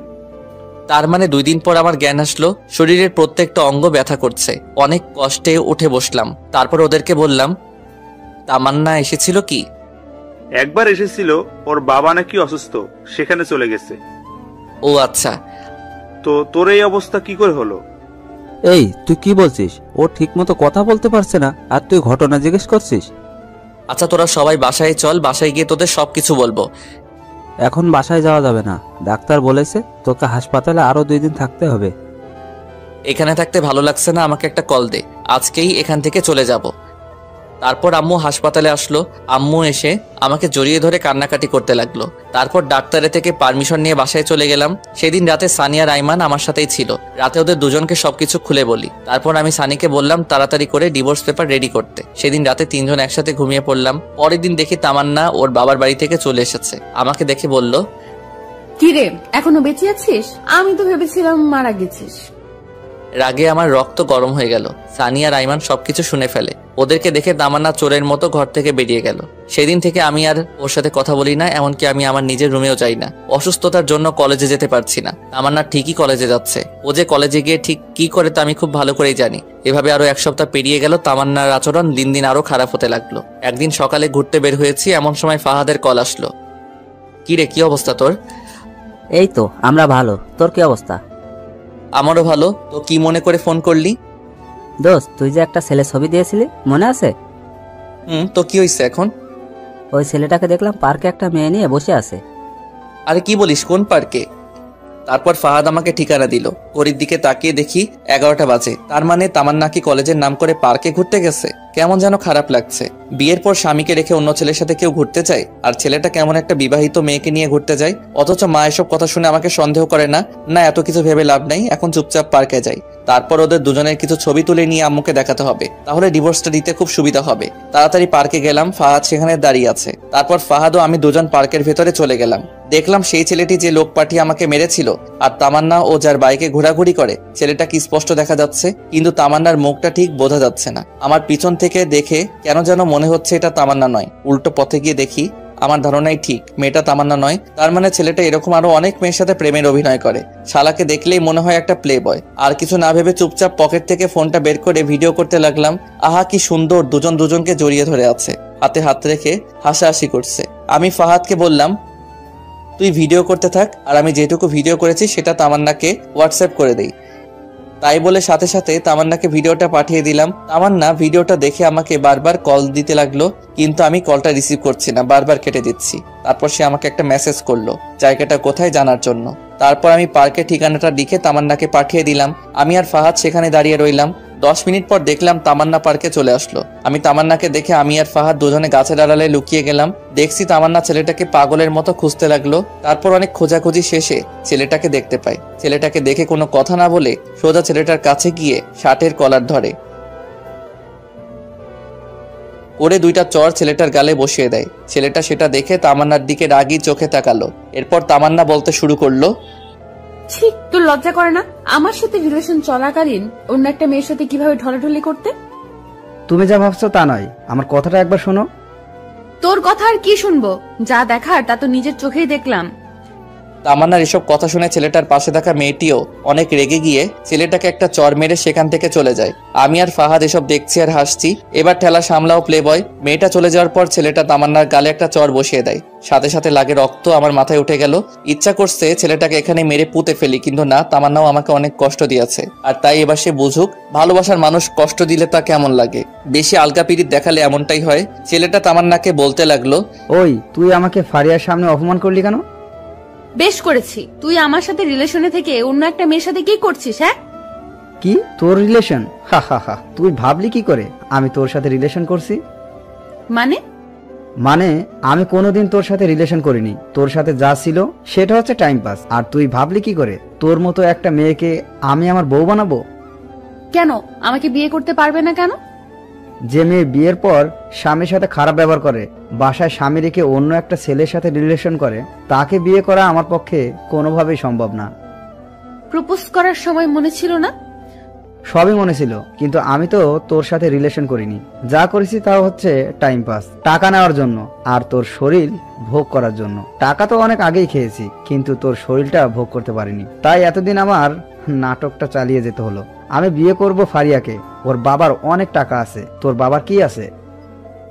তার মানে 2 দিন পর আমার জ্ঞান আসলো। শরীরের প্রত্যেকটা অঙ্গ ব্যথা করছে। অনেক কষ্টে উঠে বসলাম। তারপর ওদেরকে বললাম, তামান্না এসেছিল কি? একবার এসেছিল, ওর বাবা নাকি অসুস্থ, সেখানে চলে গেছে। ও আচ্ছা। তো তোর এই অবস্থা কি করে হলো? এই তুই কি বলছিস? ও ঠিক মতো কথা বলতে পারছে না, আর তুই ঘটনা জিজ্ঞেস করছিস? আচ্ছা তোরা সবাই বাসায় চল, বাসায় গিয়ে তোদের সবকিছু বলবো। এখন বাসায় যাওয়া যাবে না, ডাক্তার বলেছে তোকে হাসপাতালে আরো 2 দিন থাকতে হবে। এখানে থাকতে ভালো লাগছে না, আমাকে একটা কল দে, আজকেই এখান থেকে চলে যাব। তারপর আম্মু হাসপাতালে আসলো। আম্মু এসে আমাকে জড়িয়ে ধরে কান্নাকাটি করতে লাগলো। তারপর ডাক্তারের থেকে পারমিশন নিয়ে বাসায় চলে গেলাম। সেদিন রাতে সানি আর আইমান আমার সাথেই ছিল। রাতে ওদের দুজনকে সবকিছু খুলে বলি। তারপর আমি সানিকে বললাম তাড়াতাড়ি করে ডিভোর্স পেপার রেডি করতে। সেদিন রাতে 3 জন একসাথে ঘুমিয়ে পড়লাম। পরের দিন দেখি তামান্না ওর বাবার বাড়ি থেকে চলে এসেছে। আমাকে দেখে বলল, কিরে এখনো বেঁচে আছিস? আমি তো ভেবেছিলাম মারা গেছিস। রাগে আমার রক্ত গরম হয়ে গেল। সানি আর আইমান সবকিছু শুনে ফেলে। ওদেরকে দেখে তামান্না চোরের মতো ঘর থেকে বেরিয়ে গেল। সেদিন থেকে আমি আর ওর সাথে কথা বলি না, এমনকি আমি আমার নিজের রুমেও যাই না। অসুস্থতার জন্য কলেজে যেতে পারছি না। তামান্না ঠিকই কলেজে যাচ্ছে। ও যে কলেজে গিয়ে ঠিক কি করে তা আমি খুব ভালো করেই জানি। এভাবে আরো 1 সপ্তাহ পেরিয়ে গেল। তামান্নার আচরণ দিন দিন আরো খারাপ হতে লাগলো। একদিন সকালে ঘুরতে বের হয়েছি, এমন সময় ফাহাদের কল আসলো। কি রে, কি অবস্থা তোর? এই তো আমরা ভালো, তোর কি অবস্থা? আমারও ভালো। তো কি মনে করে ফোন করলি? দোস্ত, তুই যে একটা ছেলে ছবি দিয়েছিলি মনে আছে? তো কি হয়েছে এখন? ওই ছেলেটাকে দেখলাম পার্কে একটা মেয়ে নিয়ে বসে আছে। আরে কি বলিস, কোন পার্কে? তারপর ফাহাদ আমাকে ঠিকানা দিল। ঘড়ির দিকে তাকিয়ে দেখি 11টা বাজে। তার মানে তামান্না কি কলেজের নাম করে পার্কে ঘুরতে গেছে? কেমন যেন খারাপ লাগছে। বিয়ের পর স্বামীকে রেখে অন্য ছেলের সাথে কেউ ঘুরতে যায়, আর ছেলেটা কেমন একটা বিবাহিত মেয়েকে নিয়ে ঘুরতে যায়। অথচ মা এসব কথা শুনে আমাকে সন্দেহ করে না। না, এত কিছু ভেবে লাভ নাই, এখন চুপচাপ পার্কে যাই। তারপর ওদের দুজনের কিছু ছবি তুলে নিয়ে আম্মুকে দেখাতে হবে, তাহলে ডিভোর্সটা দিতে খুব সুবিধা হবে। তাড়াতাড়ি পার্কে গেলাম। ফাহাদ সেখানে দাঁড়িয়ে আছে। তারপর ফাহাদ ও আমি দুজন পার্কের ভেতরে চলে গেলাম। দেখলাম সেই ছেলেটি যে লোক পাঠিয়ে আমাকে মেরেছিল আর তামান্না ও যার বাইকে ঘোরাঘুরি করে, ছেলেটা কি স্পষ্ট দেখা যাচ্ছে, কিন্তু তামান্নার মুখটা ঠিক বোঝা যাচ্ছে না। আমার পিছন থেকে দেখে কেন যেন মনে হচ্ছে এটা তামান্না নয়। উল্টো পথে গিয়ে দেখি আমার ধারণাই ঠিক, মেয়েটা তামান্না নয়। তার মানে ছেলেটা এরকম আরো অনেক মেয়ের সাথে প্রেমের অভিনয় করে। শালাকে দেখলেই মনে হয় একটা প্লে বয়। আর কিছু না ভেবে চুপচাপ পকেট থেকে ফোনটা বের করে ভিডিও করতে লাগলাম। আহা কি সুন্দর, দুজন দুজনকে জড়িয়ে ধরে আছে, হাতে হাত রেখে হাসাহাসি করছে। আমি ফাহাদকে বললাম, তুই ভিডিও করতে থাক, আর আমি যেটুকু ভিডিও করেছি সেটা তামান্নাকে হোয়াটসঅ্যাপ করে দেই। তাই বলে সাথে সাথে তামান্নাকে ভিডিওটা পাঠিয়ে দিলাম। তামান্না ভিডিওটা দেখে আমাকে বারবার কল দিতে লাগলো, কিন্তু আমি কলটা রিসিভ করছি না, বারবার কেটে দিচ্ছি। তারপর সে আমাকে একটা মেসেজ করলো জায়গাটা কোথায় জানার জন্য। তারপর আমি পার্কের ঠিকানাটা লিখে তামান্নাকে পাঠিয়ে দিলাম। আমি আর ফাহাদ সেখানে দাঁড়িয়ে রইলাম। 10 মিনিট পর দেখলাম তামান্না পার্কে চলে আসলো। আমি তামান্নাকে দেখে আমি আর ফাহাদ দুজনে গাছের আড়ালে লুকিয়ে গেলাম। দেখছি তামান্না ছেলেটাকে পাগলের মতো খুঁজতে লাগলো। তারপর অনেক খোঁজাখুঁজি শেষে ছেলেটাকে দেখতে পাই। ছেলেটাকে দেখে কোনো কথা না বলে সোজা ছেলেটার কাছে গিয়ে শার্টের কলার ধরে ওরে 2টা চর ছেলেটার গালে বসিয়ে দেয়। ছেলেটা সেটা দেখে তামান্নার দিকে রাগী চোখে তাকালো। এরপর তামান্না বলতে শুরু করলো, ছি, তোর লজ্জা করে না আমার সাথে রিলেশন চলাকালীন অন্য একটা মেয়ের সাথে কিভাবে ঢলাঢলি করতে? তুমি যা ভাবছো তা নয়, আমার কথাটা একবার শোনো। তোর কথা আর কি শুনবো? যা দেখার তা তো নিজের চোখেই দেখলাম। তামান্নার এসব কথা শুনে ছেলেটার পাশে থাকা মেয়েটিও অনেক রেগে গিয়ে ছেলেটাকে একটা চর মেরে সেখান থেকে চলে যায়। আমি আর ফাহাদ এসব দেখছি আর হাসছি। এবার ঠেলা সামলাও প্লে বয়। মেয়েটা চলে যাওয়ার পর ছেলেটা তামান্নার গালে একটা চর বসিয়ে দেয়। সাথে সাথে লাগে রক্ত আমার মাথায় উঠে গেল। ইচ্ছা করছে ছেলেটাকে এখানে মেরে পুঁতে ফেলি, কিন্তু না, তামান্নাও আমাকে অনেক কষ্ট দিয়েছে। আর তাই এবার সে বুঝুক ভালোবাসার মানুষ কষ্ট দিলে তা কেমন লাগে। বেশি আলগা পিরিত দেখালে এমনটাই হয়। ছেলেটা তামান্নাকে বলতে লাগলো, ওই তুই আমাকে ফারিয়ার সামনে অপমান করলি কেন? বেশ করেছি, তুই আমার সাথে রিলেশনে থেকে অন্য একটা মেয়ের সাথে কি করছিস? হ্যাঁ, কি তোর রিলেশন? হা হা হা, তুই ভাবলি কি করে আমি তোর সাথে রিলেশন করছি? মানে আমি কোনোদিন তোর সাথে রিলেশন করিনি। তোর সাথে যা ছিল সেটা হচ্ছে টাইম পাস। আর তুই ভাবলি কি করে তোর মতো একটা মেয়েকে আমি আমার বউ বানাবো? কেন আমাকে বিয়ে করতে পারবে না কেন? যে মেয়ে বিয়ের পর স্বামীর সাথে খারাপ ব্যবহার করে, বাসায় স্বামী রেখে অন্য একটা ছেলের সাথে রিলেশন করে, তাকে বিয়ে করা আমার পক্ষে কোনোভাবেই সম্ভব না। প্রপোজ করার সময় মনে ছিল না? সবই মনে ছিল, কিন্তু আমি তো তোর সাথে রিলেশন করিনি। যা করেছি তা হচ্ছে টাইম পাস, টাকা নেওয়ার জন্য আর তোর শরীর ভোগ করার জন্য। টাকা তো অনেক আগেই খেয়েছি, কিন্তু তোর শরীরটা ভোগ করতে পারিনি। তাই এতদিন আমার নাটকটা চালিয়ে যেতে হলো। আমি বিয়ে করব ফারিয়াকে, ওর বাবার অনেক টাকা আছে। তোর বাবার কি আছে?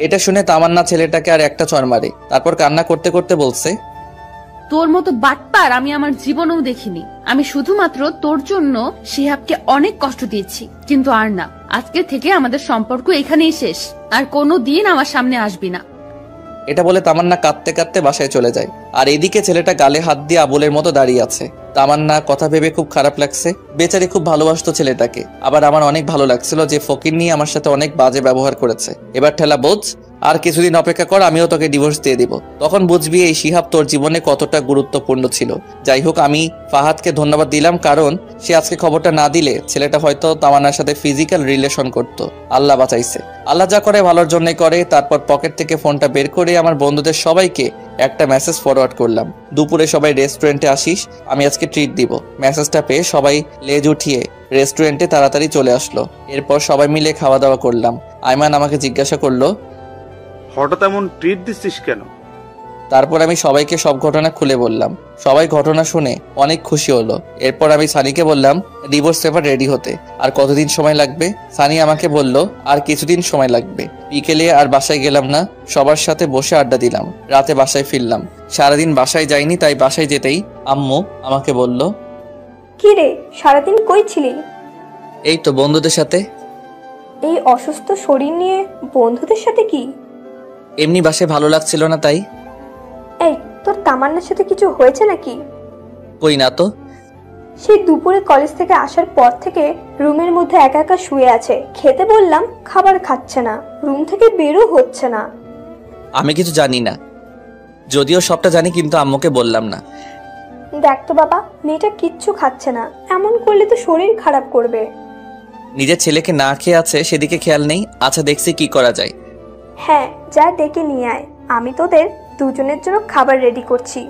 এটা শুনে তামান্না ছেলেটাকে আর একটা চড় মারে। তারপর কান্না করতে করতে বলছে, তোর মতো বাটপার আমি আমার জীবনেও দেখিনি। আমি শুধুমাত্র তোর জন্য শিহাবকে অনেক কষ্ট দিয়েছি, কিন্তু আর না। আজকে থেকে আমাদের সম্পর্ক এখানেই শেষ, আর কোনো দিন আমার সামনে আসবি না। এটা বলে তামান্না কাঁদতে কাঁদতে বাসায় চলে যায়। আর এদিকে ছেলেটা গালে হাত দিয়ে আবুলের মতো দাঁড়িয়ে আছে। তামান্না কথা ভেবে খুব খারাপ লাগছে। বেচারি খুব ভালোবাসতো ছেলেটাকে। আবার আমার অনেক ভালো লাগছিল যে ফকির নিয়ে আমার সাথে অনেক বাজে ব্যবহার করেছে। এবার ঠেলা বোঝ, আর কিছুদিন অপেক্ষা কর, আমিও তোকে ডিভোর্স দিয়ে দিব। তখন বুঝবি এই শিহাব তোর জীবনে কতটা গুরুত্বপূর্ণ ছিল। যাই হোক, আমি ফাহাদকে ধন্যবাদ দিলাম, কারণ সে আজকে খবরটা না দিলে ছেলেটা হয়তো তামান্নার সাথে ফিজিক্যাল রিলেশন করত। আল্লাহ বাঁচাইছে। আল্লাহ যা করে ভালোর জন্যই করে। তারপর পকেট থেকে ফোনটা বের করে আমার বন্ধুদের সবাইকে একটা মেসেজ ফরওয়ার্ড করলাম, দুপুরে সবাই রেস্টুরেন্টে আসিস, আমি আজকে ট্রিট দিব। মেসেজটা পেয়ে সবাই লেজ উঠিয়ে রেস্টুরেন্টে তাড়াতাড়ি চলে আসলো। এরপর সবাই মিলে খাওয়া দাওয়া করলাম। আইমান আমাকে জিজ্ঞাসা করলো, হঠাৎ এমন ট্রিট দিচ্ছিস কেন? তারপর আমি সবাইকে সব ঘটনা খুলে বললাম। সবাই ঘটনা শুনে অনেক খুশি হলো। এরপর আমি সানিকে বললাম ডিভোর্স পেপার রেডি হতে আর কতদিন সময় লাগবে। সানি আমাকে বলল আর কিছুদিন সময় লাগবে। বিকেলে আর বাসায় গেলাম না, সবার সাথে বসে আড্ডা দিলাম। রাতে বাসায় ফিরলাম। সারাদিন বাসায় যাইনি, তাই বাসায় যেতেই আম্মু আমাকে বলল, কি রে, সারাদিন কই ছিলি? এই তো বন্ধুদের সাথে। এই অসুস্থ শরীর নিয়ে বন্ধুদের সাথে কি? এমনি বাসায় ভালো লাগছিল না তাই। এই, তোর তামান্নার সাথে কিছু হয়েছে নাকি? কই না তো। সেই দুপুরে কলেজ থেকে আসার পর থেকে রুমের মধ্যে একা একা শুয়ে আছে। খেতে বললাম, খাবার খাচ্ছে না, রুম থেকে বেরও হচ্ছে না। আমি কিছু জানি না, যদিও সবটা জানি, কিন্তু আম্মুকে বললাম না। দেখ তো বাবা, মেয়েটা কিচ্ছু খাচ্ছে না, এমন করলে তো শরীর খারাপ করবে। নিজের ছেলেকে না খেয়ে আছে সেদিকে খেয়াল নেই। আচ্ছা, দেখছি কি করা যায়। হ্যাঁ, যা ডেকে নিয়ে আয়, আমি তোদের দুজনের জন্য খাবার রেডি করছি।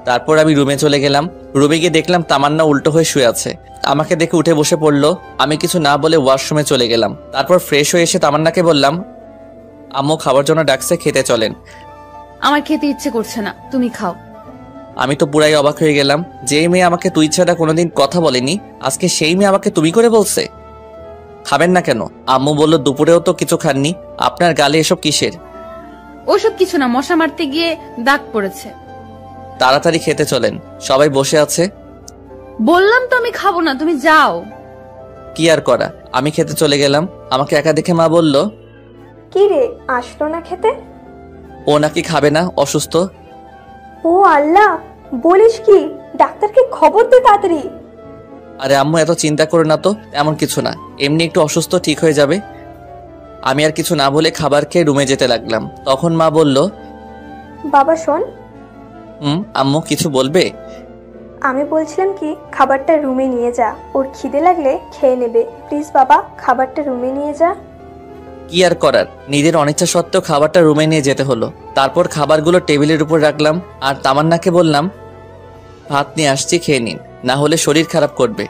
তারপর আমি রুমে চলে গেলাম। রুমে গিয়ে দেখলাম তামান্না উল্টো হয়ে শুয়ে আছে। আমাকে দেখে উঠে বসে পড়লো। আমি কিছু না বলে ওয়াশরুমে চলে গেলাম। তারপর ফ্রেশ হয়ে এসে তামান্নাকে বললাম, আম্মু খাবার জন্য ডাকছে, খেতে চলেন। আমার খেতে ইচ্ছে করছে না, তুমি খাও। আমি তো পুরাই অবাক হয়ে গেলাম। যেই মেয়ে আমাকে তুই ছাড়া কোনোদিন কথা বলেনি, আজকে সেই মেয়ে আমাকে তুমি করে বলছে। খাবেন না কেন? আম্মু বলল দুপুরেও তো কিছু খাননি, আপনার গালে এসব কিসের? ওসব কিছু না, মশা মারতে গিয়ে দাগ পড়েছে। তাড়াতাড়ি খেতে চলেন, সবাই বসে আছে। বললাম তো আমি খাবো না, তুমি যাও। কি আর করা, আমি খেতে চলে গেলাম। আমাকে একা দেখে মা বলল, কি রে, আসলো না খেতে? ও নাকি খাবে না, অসুস্থ। ও আল্লাহ, বলিস কি? ডাক্তারকে খবর দে তাড়াতাড়ি। আরে আম্মু এত চিন্তা করো না তো, এমন কিছু না, এমনি একটু অসুস্থ, ঠিক হয়ে যাবে। আমি আর কিছু না বলে খাবার খেয়ে রুমে যেতে লাগলাম। তখন মা বলল, বাবা শোন। আম্মু কিছু বলবে? আমি বলছিলাম কি, খাবারটা রুমে নিয়ে যা, ওর খিদে লাগলে খেয়ে নেবে। প্লিজ বাবা, খাবারটা রুমে নিয়ে যা। কি আর করার, নিজের অনিচ্ছা সত্ত্বেও খাবারটা রুমে নিয়ে যেতে হলো। তারপর খাবারগুলো টেবিলের উপর রাখলাম আর তামান্নাকে বললাম, ভাত নিয়ে আসছি, খেয়ে নিন, না হলে শরীর খারাপ করবে।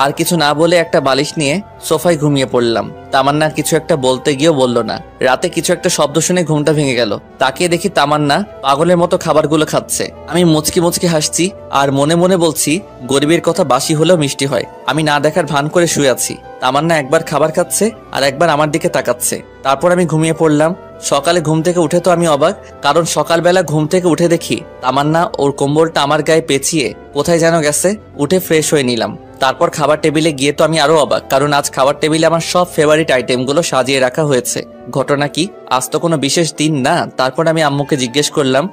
আর কিছু না বলে একটা বালিশ নিয়ে সোফায় ঘুমিয়ে পড়লাম। তামান্না কিছু একটা বলতে গিয়েও বলল না। রাতে কিছু একটা শব্দ শুনে ঘুমটা ভেঙে গেল। তাকিয়ে দেখি তামান্না পাগলের মতো খাবারগুলো খাচ্ছে। আমি মুচকি মুচকি হাসছি আর মনে মনে বলছি, গরিবের কথা বাসি হলেও মিষ্টি হয়। আমি না দেখার ভান করে শুয়ে আছি। তামান্না একবার খাবার খাচ্ছে আর একবার আমার দিকে তাকাচ্ছে। তারপর আমি ঘুমিয়ে পড়লাম। সকালে ঘুম থেকে উঠে তো আমি অবাক, কারণ সকালবেলা ঘুম থেকে উঠে দেখি তামান্না ওর কম্বলটা আমার গায়ে পেঁচিয়ে কোথায় যেন গেছে। উঠে ফ্রেশ হয়ে নিলাম। তারপর খাবার টেবিলে গিয়ে তো আমি আরো অবাক, কারণ আজ খাবার টেবিলে আমার সব ফেভারিট আইটেমগুলো সাজিয়ে রাখা হয়েছে। ঘটনা কি, আজ তো কোনো বিশেষ দিন না। তারপর আমি আম্মুকে জিজ্ঞেস করলাম,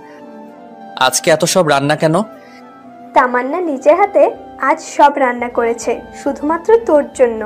আজকে এত সব রান্না কেন? তামান্না নিজের হাতে আজ সব রান্না করেছে, শুধুমাত্র তোর জন্য।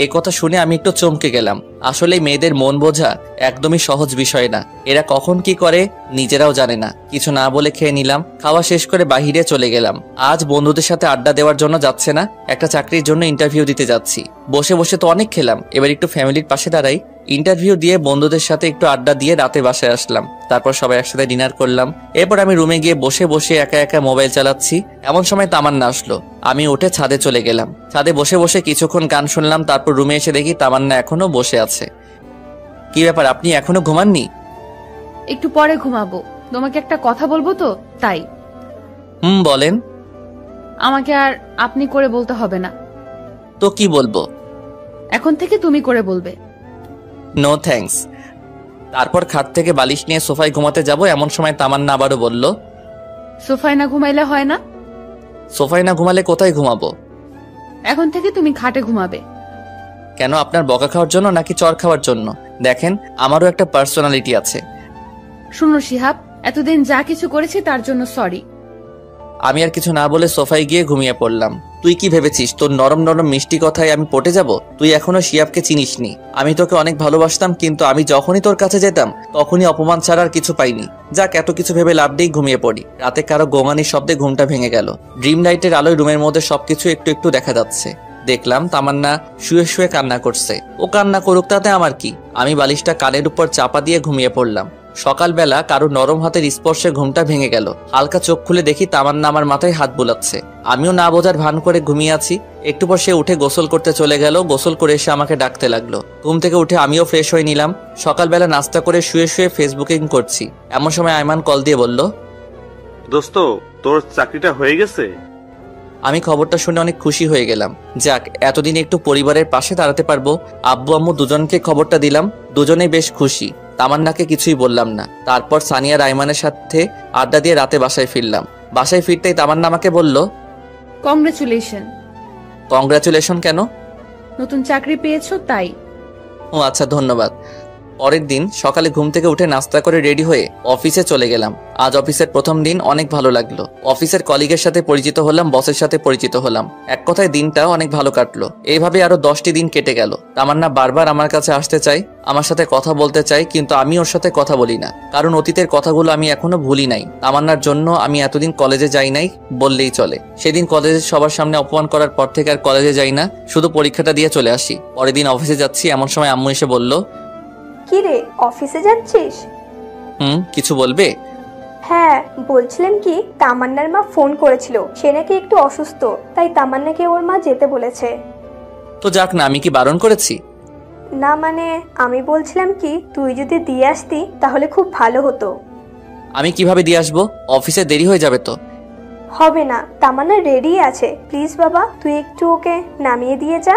এ কথা শুনে আমি একটু চমকে গেলাম। আসলে মেয়েদের মন বোঝা একদমই সহজ বিষয় না। এরা কখন কি করে নিজেরাও জানে না। কিছু না বলে খেয়ে নিলাম। খাওয়া শেষ করে বাহিরে চলে গেলাম। আজ বন্ধুদের সাথে আড্ডা দেওয়ার জন্য যাচ্ছে না, একটা চাকরির জন্য ইন্টারভিউ দিতে যাচ্ছি। বসে বসে তো অনেক খেলাম, এবার একটু ফ্যামিলির পাশে দাঁড়াই। ইন্টারভিউ দিয়ে বন্ধুদের সাথে একটু আড্ডা দিয়ে রাতে বাসায় আসলাম। তারপর সবাই একসাথে ডিনার করলাম। এরপর আমি রুমে গিয়ে বসে বসে একা একা মোবাইল চালাচ্ছি। এমন সময় তামান্না আসলো। আমি উঠে ছাদে চলে গেলাম। ছাদে বসে বসে কিছুক্ষণ গান শুনলাম। তারপর রুমে এসে দেখি তামান্না এখনো বসে আছে। কি ব্যাপার, আপনি এখনো ঘুমাননি? একটু পরে ঘুমাবো, তোমাকে একটা কথা বলবো তো তাই। বলেন। আমাকে আর আপনি করে বলতে হবে না। তো কি বলবো? এখন থেকে তুমি করে বলবে। No thanks. তারপর খাট থেকে বালিশ নিয়ে সোফায় ঘুমাতে যাব। এমন সময় তামান্না আবারও বলল, সোফায় না ঘুমাইলে হয় না? সোফায় না ঘুমালে কোথায় ঘুমাবো? এখন থেকে তুমি খাটে ঘুমাবে। কেন, আপনার বকা খাওয়ার জন্য নাকি চর খাওয়ার জন্য? দেখেন, আমারও একটা পার্সোনালিটি আছে। শুনো শিহাব, এতদিন যা কিছু করেছি তার জন্য সরি। আমি আর কিছু না বলে সোফায় গিয়ে ঘুমিয়ে পড়লাম। তুই কি ভেবেছিস তোর নরম নরম মিষ্টি কথায় আমি পটে যাব? তুই এখনো শিয়াবকে চিনিসনি। আমি তোকে অনেক ভালোবাসতাম, কিন্তু আমি যখনই তোর কাছে যেতাম তখনই অপমান ছাড়া আর কিছু পাইনি। যাক, এত কিছু ভেবে লাভ নেই, ঘুমিয়ে পড়ি। রাতে কারো গোঙানির শব্দে ঘুমটা ভেঙে গেল। ড্রিম লাইটের আলোয় রুমের মধ্যে সবকিছু একটু একটু দেখা যাচ্ছে। দেখলাম তামান্না শুয়ে শুয়ে কান্না করছে। ও কান্না করুক, তাতে আমার কি? আমি বালিশটা কানের উপর চাপা দিয়ে ঘুমিয়ে পড়লাম। সকালবেলা কারো নরম হাতের স্পর্শে ঘুমটা ভেঙে গেল। হালকা চোখ খুলে দেখি তামান্না আমার মাথায় হাত বুলাচ্ছে। আমিও না বোঝার ভান করে ঘুমিয়ে আছি। একটু পর সে উঠে গোসল করতে চলে গেল। গোসল করে এসে আমাকে ডাকতে লাগলো। ঘুম থেকে উঠে আমিও ফ্রেশ হয়ে নিলাম। সকালবেলা নাস্তা করে শুয়ে শুয়ে ফেসবুকিং করছি, এমন সময় আয়মান কল দিয়ে বলল, দোস্ত, তোর চাকরিটা হয়ে গেছে? আমি খবরটা শুনে অনেক খুশি হয়ে গেলাম। যাক, এতদিন একটু পরিবারের পাশে দাঁড়াতে পারবো। আব্বু আম্মু দুজনকে খবরটা দিলাম, দুজনেই বেশ খুশি। তামান্নাকে কিছুই বললাম না। তারপর সানিয়া রাইমানের সাথে আড্ডা দিয়ে রাতে বাসায় ফিরলাম। বাসায় ফিরতেই তামান্না আমাকে বলল, কংগ্রেচুলেশন। কংগ্রাচুলেশন কেন? নতুন চাকরি পেয়েছো তাই। ও আচ্ছা, ধন্যবাদ। পরের দিন সকালে ঘুম থেকে উঠে নাস্তা করে রেডি হয়ে অফিসে চলে গেলাম। আজ অফিসের প্রথম দিন, অনেক ভালো লাগলো। অফিসের কলিগের সাথে পরিচিত হলাম, বসের সাথে পরিচিত হলাম। এক কথায় দিনটা অনেক ভালো কাটলো। এইভাবে আরো 10টি দিন কেটে গেল। তামান্না বারবার আমার কাছে আসতে চাই, আমার সাথে কথা বলতে চাই, কিন্তু আমি ওর সাথে কথা বলি না, কারণ অতীতের কথাগুলো আমি এখনো ভুলি নাই। তামান্নার জন্য আমি এতদিন কলেজে যাই নাই বললেই চলে। সেদিন কলেজে সবার সামনে অপমান করার পর থেকে আর কলেজে যাই না, শুধু পরীক্ষাটা দিয়ে চলে আসি। পরের দিন অফিসে যাচ্ছি, এমন সময় আম্মু এসে বলল, কি রে, অফিসে যাচ্ছিস? কিছু বলবে? হ্যাঁ, বলছিলাম কি, তামান্নার মা ফোন করেছিল, সে নাকি একটু অসুস্থ, তাই তামান্নাকে ওর মা যেতে বলেছে। তো যাক না, আমি কি বারণ করেছি? না মানে, আমি বলছিলাম কি, তুই যদি দিয়ে আসতি তাহলে খুব ভালো হতো। আমি কিভাবে দিয়ে আসবো? অফিসে দেরি হয়ে যাবে তো। হবে না, তামান্না রেডি আছে, প্লিজ বাবা তুই একটু ওকে নামিয়ে দিয়ে যা।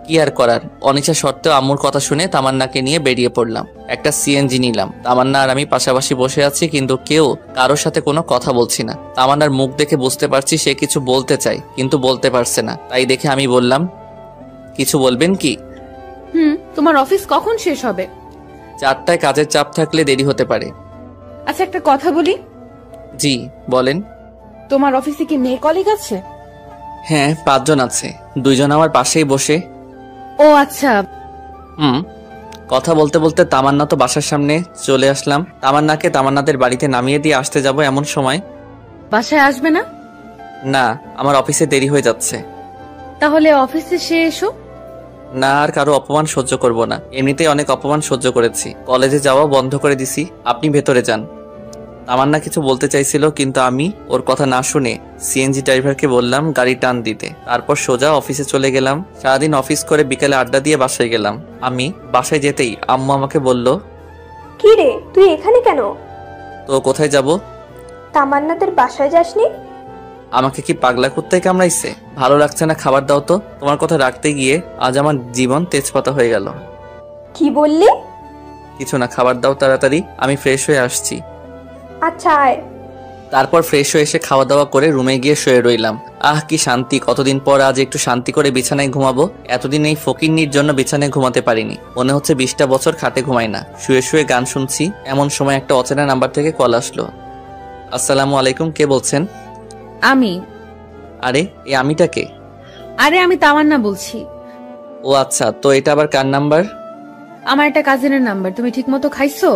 কি আর করার, অনিচ্ছা সত্ত্বেও আম্মুর কথা শুনে তামান্নাকে নিয়ে বেরিয়ে পড়লাম। একটা সিএনজি নিলাম। তামান্না আর আমি পাশাপাশি বসে আছি, কিন্তু কেউ কারোর সাথে কোনো কথা বলছি না। তামান্নার মুখ দেখে বুঝতে পারছি সে কিছু বলতে চায়, কিন্তু বলতে পারছে না। তাই দেখে আমি বললাম, কিছু বলবেন কি? তোমার অফিস কখন শেষ হবে? 4টায়, কাজের চাপ থাকলে দেরি হতে পারে। আচ্ছা, একটা কথা বলি। জি বলেন। তোমার অফিসে কি মেয়ে কলিগ আছে? হ্যাঁ, 5 জন আছে, 2 জন আমার পাশেই বসে। ও আচ্ছা। কথা বলতে বলতে তামান্না তো বাসার সামনে চলে আসলাম। তামান্নাকে তামান্নাদের বাড়িতে নামিয়ে দিয়ে আসতে যাব এমন সময়, বাসায় আসবে না? না, আমার অফিসে দেরি হয়ে যাচ্ছে। তাহলে অফিসে সে এসো। না, আর কারো অপমান সহ্য করব না। এমনিতেই অনেক অপমান সহ্য করেছি। কলেজে যাওয়া বন্ধ করে দিছি, আপনি ভেতরে যান। তামান্না কিছু বলতে চাইছিল, কিন্তু আমি ওর কথা না শুনে সিএনজি ড্রাইভারকে বললাম গাড়ি টান দিতে। তারপর সোজা অফিসে চলে গেলাম। সারাদিন অফিস করে বিকালে আড্ডা দিয়ে বাসায় গেলাম। আমি বাসায় যেতেই আম্মু আমাকে বলল, কি রে, তুই এখানে কেন? তো কোথায় যাব? তামান্নাদের বাসায় যাসনি? আমাকে কি পাগলা কুত্তায় কামড়াইছে? ভালো লাগছে না, খাবার দাও তো। তোমার কথা রাখতে গিয়ে আজ আমার জীবন তেজপাতা হয়ে গেল। কি বললি? কিছু না, খাবার দাও তাড়াতাড়ি, আমি ফ্রেশ হয়ে আসছি। আচ্ছা আয়। তারপর ফ্রেশ হয়ে এসে খাওয়া দাওয়া করে রুমে গিয়ে শুয়ে রইলাম। আহ কি শান্তি, কতদিন পর আজ একটু শান্তি করে বিছানায় ঘুমাবো। এতদিন এই ফকিন্নির জন্য বিছানায় ঘুমাতে পারিনি। মনে হচ্ছে 20টা বছর খাটে ঘুমাই না। শুয়ে শুয়ে গান শুনছি, এমন সময় একটা অচেনা নাম্বার থেকে কল আসলো। আসসালামু আলাইকুম, কে বলছেন? আমি। আরে এই আমিটা কে? আরে আমি তামান্না বলছি। ও আচ্ছা, তো এটা আবার কার নাম্বার? আমার একটা কাজিনের নাম্বার। তুমি ঠিক মতো খাইছো?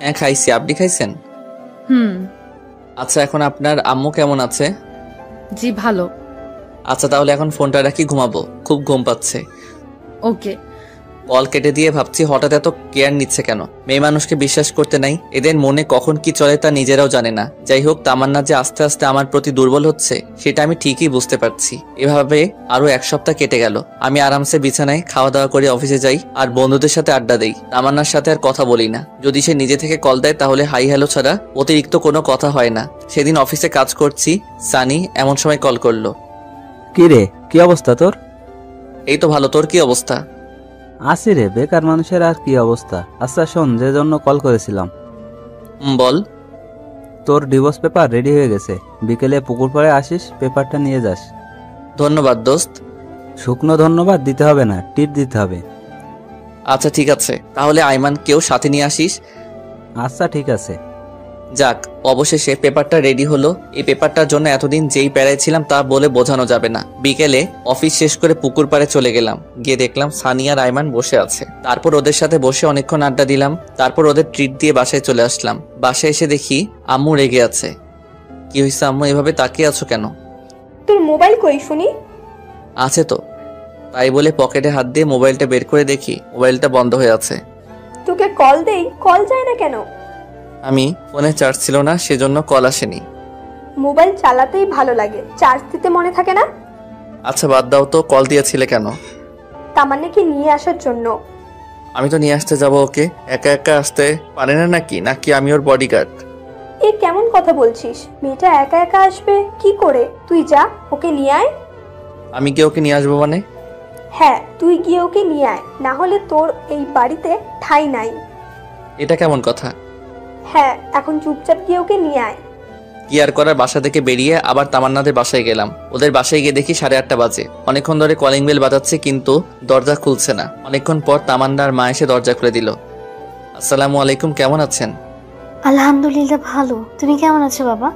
হ্যাঁ খাইছি, আপনি খাইছেন? আচ্ছা, এখন আপনার আম্মু কেমন আছে? জি ভালো। আচ্ছা, তাহলে এখন ফোনটা রাখি, ঘুমাবো, খুব ঘুম পাচ্ছে। ওকে। কল কেটে দিয়ে ভাবছি হঠাৎ এত কেয়ার নিচ্ছে কেন। মেয়ে মানুষকে বিশ্বাস করতে নাই, এদের মনে কখন কি চলে তা নিজেরাও জানে না। যাই হোক, তামান্না যে আস্তে আস্তে আমার প্রতি দুর্বল হচ্ছে সেটা আমি ঠিকই বুঝতে পারছি। এভাবে আরো 1 সপ্তাহ কেটে গেল। আমি আরামসে বিছানায় খাওয়া দাওয়া করে অফিসে যাই আর বন্ধুদের সাথে আড্ডা দেই। তামান্নার সাথে আর কথা বলি না। যদি সে নিজে থেকে কল দেয় তাহলে হাই হ্যালো ছাড়া অতিরিক্ত কোনো কথা হয় না। সেদিন অফিসে কাজ করছি, সানি এমন সময় কল করলো। কি রে, কি অবস্থা তোর? এই তো ভালো, তোর কি অবস্থা? আসি রে, বেকার মানুষের আর কি অবস্থা। আচ্ছা শোন, যে জন্য কল করেছিলাম। বল। তোর ডিভোর্স পেপার রেডি হয়ে গেছে, বিকেলে পুকুর পাড়ে আসিস, পেপারটা নিয়ে যাস। ধন্যবাদ দোস্ত। শুকনো ধন্যবাদ দিতে হবে না, টিপ দিতে হবে। আচ্ছা ঠিক আছে, তাহলে আইমান কেউ সাথে নিয়ে আসিস। আচ্ছা ঠিক আছে। যাক, অবশেষে পেপারটা রেডি হলো। এই পেপারটার জন্য এতদিন যেই প্যারায় ছিলাম তা বলে বোঝানো যাবে না। বিকেলে অফিস শেষ করে পুকুর পাড়ে চলে গেলাম। গিয়ে দেখলাম সানি আর আইমান বসে আছে। তারপর ওদের সাথে বসে অনেকক্ষণ আড্ডা দিলাম। তারপর ওদের ট্রিট দিয়ে বাসায় চলে আসলাম। বাসায় এসে দেখি আম্মু রেগে আছে। কি হয়েছে আম্মু, এভাবে তাকিয়ে আছো কেন? তোর মোবাইল কই শুনি? আছে তো। তাই বলে পকেটে হাত দিয়ে মোবাইলটা বের করে দেখি মোবাইলটা বন্ধ হয়ে আছে। তোকে কল দেই, কল যায় না কেন? আমি ফোনে চার্জ ছিল না, সেজন্য কল আসেনি। মোবাইল চালাতেই ভালো লাগে, চার্জ দিতে মনে থাকে না। আচ্ছা বাদ দাও তো, কল দিয়েছিলে কেন? তামান্নাকে নিয়ে আসার জন্য। আমি তো নিয়ে আসতে যাব ওকে, একা একা আসতে পারে না নাকি? নাকি আমি ওর বডিগার্ড? এ কেমন কথা বলছিস? মেয়েটা একা একা আসবে কি করে? তুই যা, ওকে নিয়ে আয়। আমি কি ওকে নিয়ে আসবো মানে? হ্যাঁ, তুই গিয়ে ওকে নিয়ে আয়, না হলে তোর এই বাড়িতে ঠাঁই নাই। এটা কেমন কথা? হ্যাঁ, এখন চুপচাপ গিয়ে ওকে নিয়ে আয়। কি আর করার, বাসা থেকে বেরিয়ে আবার তামান্নাদের বাসায় গেলাম। ওদের বাসায় গিয়ে দেখি 8:30 বাজে। অনেকক্ষণ ধরে কলিং বেল বাজাচ্ছে কিন্তু দরজা খুলছে না। অনেকক্ষণ পর তামান্নার মা এসে দরজা খুলে দিল। আসসালামু আলাইকুম, কেমন আছেন? আলহামদুলিল্লাহ ভালো, তুমি কেমন আছো বাবা?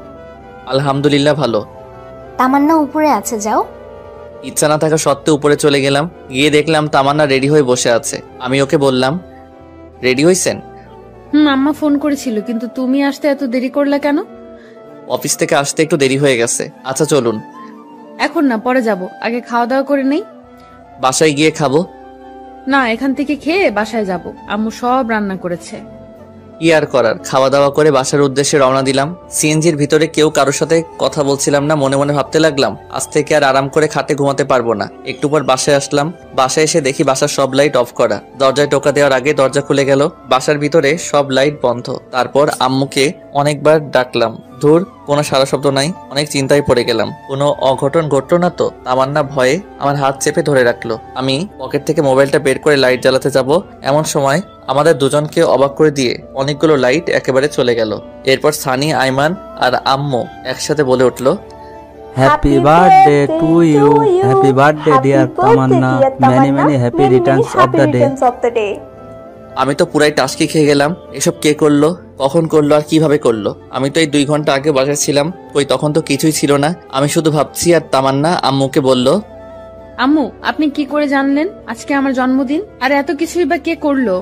আলহামদুলিল্লাহ ভালো। তামান্না উপরে আছে, যাও। ইচ্ছা না থাকা সত্ত্বেও উপরে চলে গেলাম। গিয়ে দেখলাম তামান্না রেডি হয়ে বসে আছে। আমি ওকে বললাম, রেডি হয়েছেন? আম্মা ফোন করেছিল, কিন্তু তুমি আসতে এত দেরি করলে কেন? অফিস থেকে আসতে একটু দেরি হয়ে গেছে। আচ্ছা চলুন। এখন না, পরে যাব, আগে খাওয়া দাওয়া করে নেই। বাসায় গিয়ে খাবো। না, এখান থেকে খেয়ে বাসায় যাব, আম্মু সব রান্না করেছে। কি আর করার, খাওয়া দাওয়া করে বাসার উদ্দেশ্যে রওনা দিলাম। সিএনজির ভিতরে কেউ কারোর সাথে কথা বলছিলাম না। মনে মনে ভাবতে লাগলাম, আজ থেকে আর আরাম করে খাটে ঘুমাতে পারবো না। একটু পর বাসায় আসলাম। বাসায় এসে দেখি বাসার সব লাইট অফ করা। দরজায় টোকা দেওয়ার আগে দরজা খুলে গেল। বাসার ভিতরে সব লাইট বন্ধ। তারপর আম্মুকে অনেকবার ডাকলাম, ধুর কোনো সারা শব্দ নাই। অনেক চিন্তায় পড়ে গেলাম, কোনো অঘটন ঘটলো না তো? তামান্না ভয়ে আমার হাত চেপে ধরে রাখলো। আমি পকেট থেকে মোবাইলটা বের করে লাইট জ্বালাতে যাব, এমন সময় আমাদের দুজনকে অবাক করে দিয়ে অনেকগুলো লাইট একেবারে চলে গেল। এরপর সানি, আইমান আর আম্মু একসাথে বলে উঠলো, happy birthday to you, happy birthday dear Tamanna, many many happy returns of the day. আমি তো পুরাই টাস্কি খেয়ে গেলাম। এসব কে করলো, কখন করলো আর কিভাবে করলো? আমি তো এই 2 ঘন্টা আগে বাসায় ছিলাম, কই তখন তো কিছুই ছিল না। আমি শুধু ভাবছি। আর তামান্না আম্মুকে বলল, আম্মু আপনি কি করে জানলেন আজকে আমার জন্মদিন? আর এত কিছুই বা কে করলো?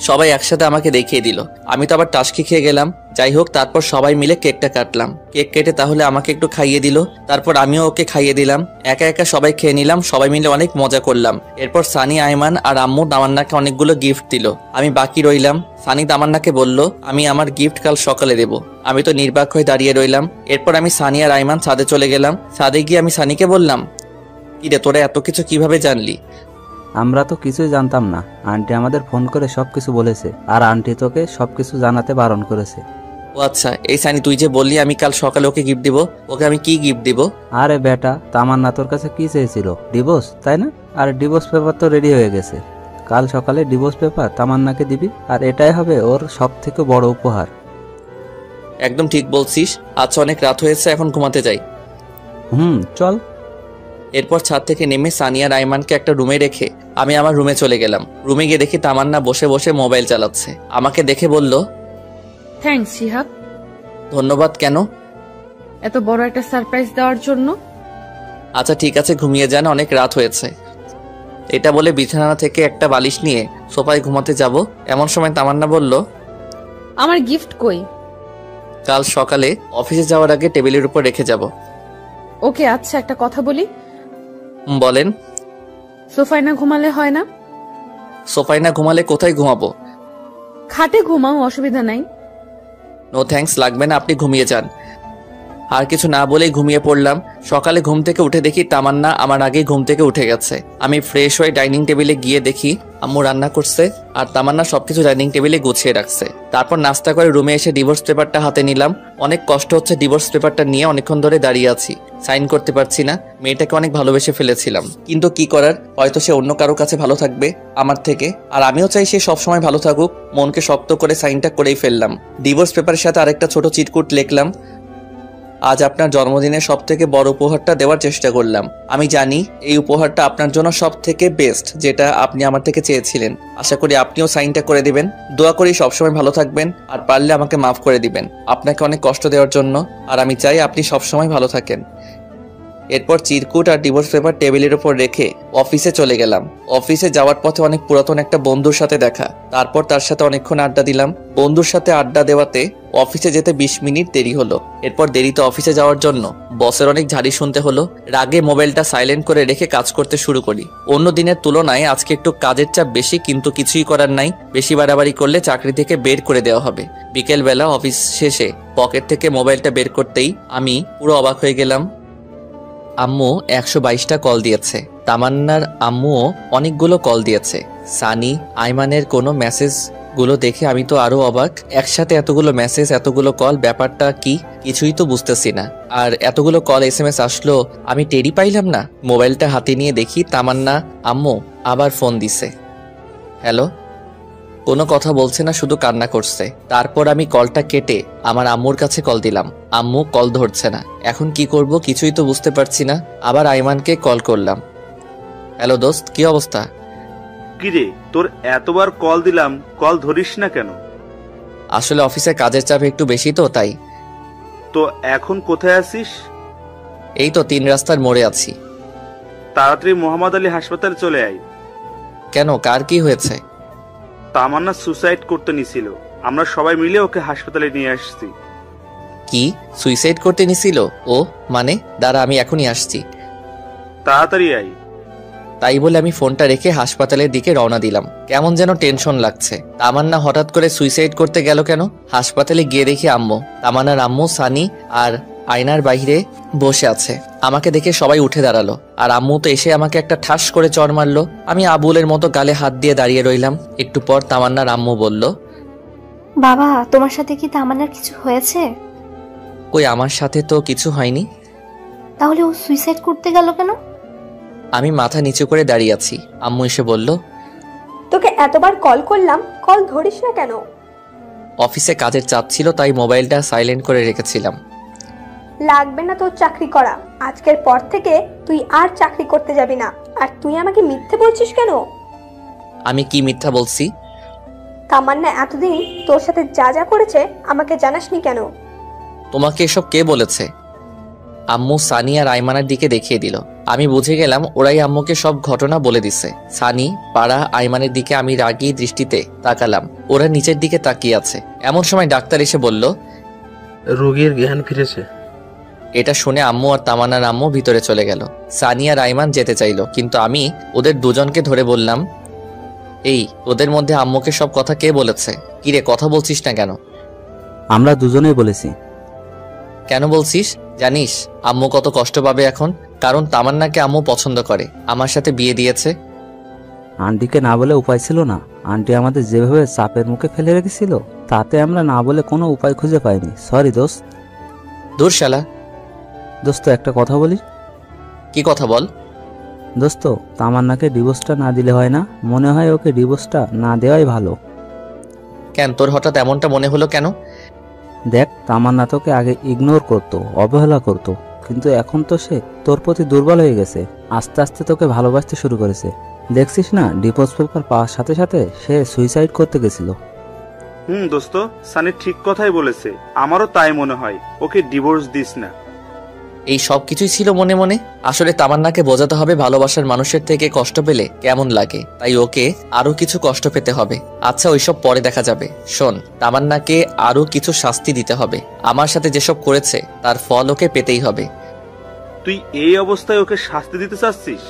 সবাই একসাথে আমাকে দেখিয়ে দিল। আমি তো আবার টাস্কি খেয়ে গেলাম। যাই হোক, তারপর সবাই মিলে কেকটা কাটলাম। কেক কেটে তাহলে আমাকে একটু খাইয়ে দিল। তারপর আমিও ওকে খাইয়ে দিলাম। একা একা সবাই খেয়ে নিলাম। সবাই মিলে অনেক মজা করলাম। এরপর সানি, আইমান আর আম্মু তামান্নাকে অনেকগুলো গিফট দিল। আমি বাকি রইলাম। সানি তামান্নাকে বলল, আমি আমার গিফট কাল সকালে দেব। আমি তো নির্বাক হয়ে দাঁড়িয়ে রইলাম। এরপর আমি সানি আর আইমান ছাদে চলে গেলাম। ছাদে গিয়ে আমি সানিকে বললাম, কিরে তোরা এত কিছু কিভাবে জানলি? আমরা তো কিছুই জানতাম না, আন্টি আমাদের ফোন করে সবকিছু বলেছে, আর আন্টি তোকে সবকিছু জানাতে বারণ করেছে। ও আচ্ছা, এই সানি তুই যে বললি আমি কাল সকালে ওকে গিফট দিব, ওকে আমি কি গিফট দিব? আরে বেটা, তামান্না তোর কাছে কি চেয়েছিল? ডিভোর্স, তাই না? আর ডিভোর্স পেপার তো রেডি হয়ে গেছে। কাল সকালে ডিভোর্স পেপার তামান্নাকে দিবি, আর এটাই হবে ওর সব থেকে বড় উপহার। একদম ঠিক বলছিস। আচ্ছা অনেক রাত হয়েছে, এখন ঘুমাতে যাই। চল। এরপর ছাদ থেকে নেমে সানিয়া রাইমানকে একটা রুমে রেখে আমি আমার রুমে চলে গেলাম। রুমে গিয়ে দেখি তামান্না বসে বসে মোবাইল চালাচ্ছে। আমাকে দেখে বলল, থ্যাঙ্কস শিহাব। ধন্যবাদ। কেন? এত বড় একটা সারপ্রাইজ দেওয়ার জন্য। আচ্ছা ঠিক আছে, ঘুমিয়ে যান, অনেক রাত হয়েছে। এটা বলে বিছানা থেকে একটা বালিশ নিয়ে সোফায় ঘুমাতে যাব। এমন সময় তামান্না বলল, আমার গিফট কই? কাল সকালে অফিসে যাওয়ার আগে টেবিলের উপর রেখে যাব। ওকে আচ্ছা, একটা কথা বলি। বলেন। সোফায় না ঘুমালে হয় না? সোফায় না ঘুমালে কোথায় ঘুমাবো? খাটে ঘুমাও, অসুবিধা নাই। নো থ্যাঙ্কস, লাগবে না, আপনি ঘুমিয়ে যান। আর কিছু না বলেই ঘুমিয়ে পড়লাম। সকালে ঘুম থেকে উঠে দেখি তামান্না আমার আগেই ঘুম থেকে উঠে গেছে। আমি ফ্রেশ হয়ে ডাইনিং টেবিলে গিয়ে দেখি আম্মু রান্না করছে আর তামান্না সবকিছু ডাইনিং টেবিলে গুছিয়ে রাখছে। তারপর নাস্তা করে রুমে এসে ডিভোর্স পেপারটা হাতে নিলাম। অনেক কষ্ট হচ্ছে ডিভোর্স পেপারটা নিয়ে অনেকক্ষণ ধরে দাঁড়িয়ে আছি, সাইন করতে পারছি না। মেয়েটাকে অনেক ভালোবেসে ফেলেছিলাম, কিন্তু কি করার, হয়তো সে অন্য কারো কাছে ভালো থাকবে আমার থেকে, আর আমিও চাই সে সবসময় ভালো থাকুক। মনকে শক্ত করে সাইনটা করেই ফেললাম। ডিভোর্স পেপারের সাথে আরেকটা ছোট চিটকুট লিখলাম, আজ আপনার জন্মদিনের সব থেকে বড় উপহারটা দেওয়ার চেষ্টা করলাম। আমি জানি এই উপহারটা আপনার জন্য সব থেকে বেস্ট, যেটা আপনি আমার থেকে চেয়েছিলেন। আশা করি আপনিও সাইনটা করে দিবেন। দোয়া করি সবসময় ভালো থাকবেন, আর পারলে আমাকে মাফ করে দিবেন আপনাকে অনেক কষ্ট দেওয়ার জন্য। আর আমি চাই আপনি সবসময় ভালো থাকেন। এরপর চিরকুট আর ডিভোর্স পেপার টেবিলের উপর রেখে অফিসে চলে গেলাম। অফিসে যাওয়ার পথে অনেক পুরাতন একটা বন্ধুর সাথে দেখা, তারপর তার সাথে অনেকক্ষণ আড্ডা দিলাম। বন্ধুর সাথে আড্ডা দেওয়াতে অফিসে যেতে 20 মিনিট দেরি হলো। এরপর দেরিতে অফিসে যাওয়ার জন্য বসের অনেক ঝাড়ি শুনতে হলো। রাগে মোবাইলটা সাইলেন্ট করে রেখে কাজ করতে শুরু করি। অন্য দিনের তুলনায় আজকে একটু কাজের চাপ বেশি, কিন্তু কিছুই করার নাই। বেশি বাড়াবাড়ি করলে চাকরি থেকে বের করে দেওয়া হবে। বিকেলবেলা অফিস শেষে পকেট থেকে মোবাইলটা বের করতেই আমি পুরো অবাক হয়ে গেলাম। আম্মু 122টা কল দিয়েছে। তামান্নার আম্মুও অনেকগুলো কল দিয়েছে। সানি, আইমানের কোনো মেসেজ গুলো দেখে আমি তো আরো অবাক। একসাথে এতগুলো মেসেজ, এতগুলো কল, ব্যাপারটা কি কিছুই তো বুঝতেছি না। আর এতগুলো কল SMS আসলো, আমি টেরই পাইলাম না। মোবাইলটা হাতে নিয়ে দেখি তামান্না আম্মু আবার ফোন দিছে। হ্যালো। কোনো কথা বলছে না, শুধু কান্না করছে। তারপর আমি কলটা কেটে আমার আম্মুর কাছে কল দিলাম। আম্মু কল ধরছে না। এখন কি করব কিছুই তো বুঝতে পারছি না। আবার আইমানকে কল করলাম। হ্যালো দোস্ত, কি অবস্থা? কিরে, তোর এতবার কল দিলাম, কল ধরিস না কেন? আসলে অফিসে কাজের চাপ একটু বেশি তো, তাই। তো এখন কোথায় আছিস? এই তো 3 রাস্তার মোড়ে আছি। তাড়াতাড়ি মোহাম্মদ আলী হাসপাতালে চলে আয়। কেন, কার কি হয়েছে? তামান্না সুসাইড করতে নিছিল, আমরা সবাই মিলে ওকে হাসপাতালে নিয়ে আসছি। কি, সুইসাইড করতে নিছিল ও? মানে দাঁড়া, আমি এখনই আসছি। তাড়াতাড়ি আয়। তাই বলে আমি ফোনটা রেখে হাসপাতালের দিকে রওনা দিলাম। কেমন যেন টেনশন লাগছে। তামান্না হঠাৎ করে সুইসাইড করতে গেল কেন? হাসপাতালে গিয়ে দেখি আম্মু, তামান্নার আম্মু, সানি আর আয়নার বাইরে বসে আছে। আমাকে দেখে সবাই উঠে দাঁড়ালো, আর আম্মু তো এসে আমাকে একটা ঠাস করে চড় মারলো। আমি আবুলের মতো গালে হাত দিয়ে দাঁড়িয়ে রইলাম। একটু পর তামান্নার আম্মু বলল, বাবা তোমার সাথে কি তামান্নার কিছু হয়েছে? কই, আমার সাথে তো কিছু হয়নি। তাহলে ও সুইসাইড করতে গেল কেন? আমি মাথা নিচু করে দাঁড়িয়ে আছি। আম্মু এসে বলল, তোকে এতবার কল করলাম, কল ধরিস না কেন? অফিসে কাজের চাপ ছিল, তাই মোবাইলটা সাইলেন্ট করে রেখেছিলাম। লাগবে না তোর চাকরি করা। আজকের পর থেকে তুই আর চাকরি করতে যাবি না। আর তুই আমাকে মিথ্যে বলছিস কেন? আমি কি মিথ্যা বলছি? তামান্না এতদিন তোর সাথে যা যা করেছে আমাকে জানাসনি কেন? তোমাকে এসব কে বলেছে? আম্মু সানি আর আইমানের দিকে দেখিয়ে দিল। আমি বুঝে গেলাম ওরাই আম্মুকে সব ঘটনা বলে দিছে। সানি, পাড়া, আইমানের দিকে আমি রাগী দৃষ্টিতে তাকালাম। ওরা নিচের দিকে তাকিয়ে আছে। এমন সময় ডাক্তার এসে বলল, রোগীর জ্ঞান ফিরেছে। এটা শুনে আম্মু আর তামান্নার আম্মু ভিতরে চলে গেল। সানি আর আইমান যেতে চাইলো, কিন্তু আমি ওদের দুজনকে ধরে বললাম, এই ওদের মধ্যে আম্মুকে সব কথা কে বলেছে? কিরে, কথা বলছিস না কেন? আমরা দুজনেই বলেছি। কেন বলছিস? জানিস আম্মু কত কষ্ট পাবে এখন? কারণ তামান্নাকে আম্মু পছন্দ করে, আমার সাথে বিয়ে দিয়েছে। আন্টিকে না বলে উপায় ছিল না। আন্টি আমাদের যেভাবে চাপের মুখে ফেলে রেখেছিল, তাতে আমরা না বলে কোনো উপায় খুঁজে পাইনি। সরি দোস্ত। দূর শালা। দোস্ত একটা কথা বলি। কি কথা বল? দোস্ত, তামান্নাকে ডিভোর্সটা না দিলে হয় না? মনে হয় ওকে ডিভোর্সটা না দেওয়াই ভালো। কেন, তোর হঠাৎ এমনটা মনে হলো কেন? দেখ, তামান্না তোকে আগে ইগনোর করতো, অবহেলা করতো, কিন্তু এখন তো সে তোর প্রতি দুর্বল হয়ে গেছে। আস্তে আস্তে তোকে ভালোবাসতে শুরু করেছে। দেখছিস না, ডিভোর্স পেপার পাওয়ার সাথে সাথে সে সুইসাইড করতে গেছিল। দোস্ত, সানি ঠিক কথাই বলেছে। আমারও তাই মনে হয়। ওকে ডিভোর্স দিস না। এই সব কিছুই ছিল মনে মনে। আসলে তামান্নাকে বোঝাতে হবে ভালোবাসার মানুষের থেকে কষ্ট পেলে কেমন লাগে, তাই ওকে আরো কিছু কষ্ট পেতে হবে। আচ্ছা, ওইসব পরে দেখা যাবে। শোন, তামান্নাকে আরো কিছু শাস্তি দিতে হবে। আমার সাথে যেসব করেছে তার ফল ওকে পেতেই হবে। তুই এই অবস্থায় ওকে শাস্তি দিতে চাচ্ছিস?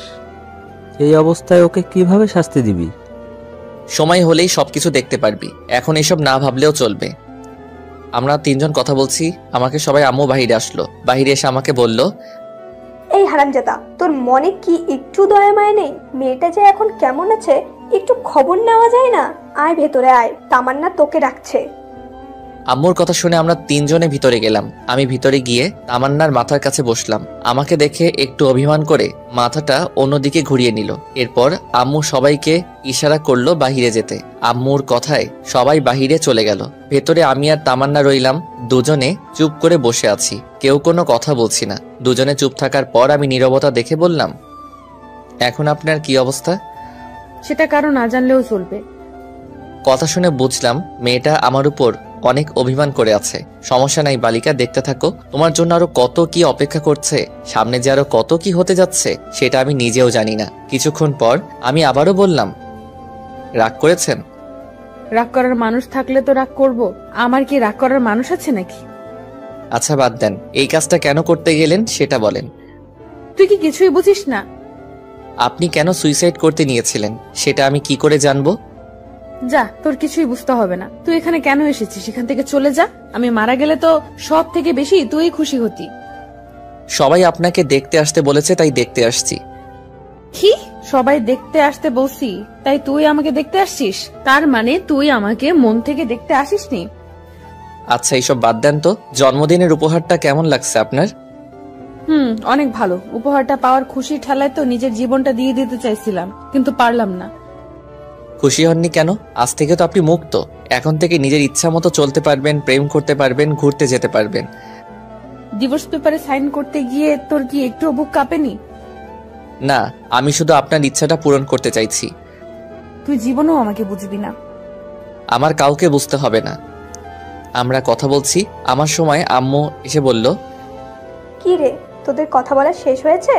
এই অবস্থায় ওকে কিভাবে শাস্তি দিবি? সময় হলেই সবকিছু দেখতে পারবি। এখন এসব না ভাবলেও চলবে। আমরা 3 জন কথা বলছি, আমাকে সবাই আম্মু বাহিরে আসলো। বাহিরে এসে আমাকে বলল, এই হারামজাদা, তোর মনে কি একটু দয়া মায়া নেই? মেয়েটা যে এখন কেমন আছে একটু খবর নেওয়া যায় না? আয় ভেতরে আয়, তামান্না তোকে ডাকছে। আম্মুর কথা শুনে আমরা তিনজনে ভিতরে গেলাম। আমি ভিতরে গিয়ে তামান্নার মাথার কাছে বসলাম। আমাকে দেখে একটু অভিমান করে মাথাটা অন্যদিকে ঘুরিয়ে নিল। এরপর আম্মু সবাইকে ইশারা করলো বাহিরে যেতে। আম্মুর কথায় সবাই বাহিরে চলে গেল। ভেতরে আমি আর তামান্না রইলাম। দুজনে চুপ করে বসে আছি, কেউ কোনো কথা বলছি না। দুজনে চুপ থাকার পর আমি নীরবতা দেখে বললাম, এখন আপনার কি অবস্থা? সেটা কারো না জানলেও চলবে। কথা শুনে বুঝলাম মেয়েটা আমার উপর অনেক অভিমান করে আছে। সমস্যা নাই বালিকা, দেখতে থাকো। তোমার জন্য আরো কত কি অপেক্ষা করছে, সামনে যে আরো কত কি হতে যাচ্ছে সেটা আমি নিজেও জানি না। কিছুক্ষণ পর আমি আবারও বললাম, রাগ করেছেন? রাগ করার মানুষ থাকলে তো রাগ করব, আমার কি রাগ করার মানুষ আছে নাকি? আচ্ছা বাদ দেন, এই কাজটা কেন করতে গেলেন সেটা বলেন। তুই কি কিছুই বুঝিস না? আপনি কেন সুইসাইড করতে নিয়েছিলেন সেটা আমি কি করে জানবো? যা, তোর কিছুই বুঝতে হবে না। তুই এখানে কেন এসেছিস? এখান থেকে চলে যা। আমি মারা গেলে তো সব থেকে বেশি তুই খুশি হতি। সবাই আপনাকে দেখতে আসতে বলেছে তাই দেখতে আসছি। কি? সবাই দেখতে আসতে বলছি তাই তুই আমাকে দেখতে আসছিস? তার মানে তুই আমাকে মন থেকে দেখতে আসিসনি? আচ্ছা এইসব বাদ দেন তো, জন্মদিনের উপহারটা কেমন লাগছে আপনার? অনেক ভালো। উপহারটা পাওয়ার খুশি ঠেলায় তো নিজের জীবনটা দিয়ে দিতে চাইছিলাম, কিন্তু পারলাম না। খুশি হননি কেন? আজ থেকে তো আপনি মুক্ত। এখন থেকে নিজের ইচ্ছা মতো চলতে পারবেন, প্রেম করতে পারবেন, ঘুরতে যেতে পারবেন। ডিভোর্স পেপারে সাইন করতে গিয়ে তোর কি একটু বুক কাঁপেনি? না, আমি শুধু আপনার ইচ্ছাটা পূরণ করতে চাইছি। তুই জীবনেও আমাকে বুঝবি না। আমার কাউকে বুঝতে হবে না। আমরা কথা বলছি, আমার সময় আম্মু এসে বলল, কি রে, তোদের কথা বলা শেষ হয়েছে?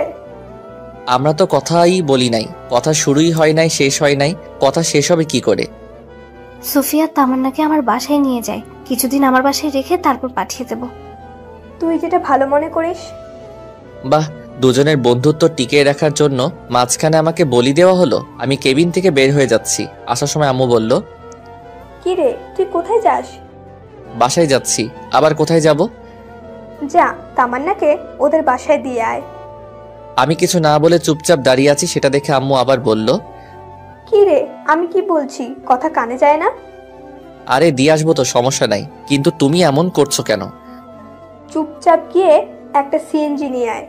আমরা তো কথাই বলি নাই, কথা শুরুই হয় নাই, শেষ হয় নাই। কথা শেষ হবে কি করে? সুফিয়া তামান্নাকে আমার বাসায় নিয়ে যায়, কিছুদিন আমার বাসায় রেখে তারপর পাঠিয়ে দেব। তুই যেটা ভালো মনে করিস। বাহ, দুজনের বন্ধুত্ব টিকিয়ে রাখার জন্য মাঝখানে আমাকে বলি দেওয়া হলো। আমি কেবিন থেকে বের হয়ে যাচ্ছি। আসার সময় আম্মু বলল, কি রে, তুই কোথায় যাস? বাসায় যাচ্ছি। আবার কোথায় যাব? যা, তামান্নাকে ওদের বাসায় দিয়ে আয়। আমি কিছু না বলে চুপচাপ দাঁড়িয়ে আছি, সেটা দেখে আম্মু আবার বলল, কি রে, আমি কি বলছি কথা কানে যায় না? আরে দিয়ে আসবো তো, সমস্যা নাই, কিন্তু তুমি এমন করছো কেন? চুপচাপ গিয়ে একটা সিএনজি নিয়ে আয়।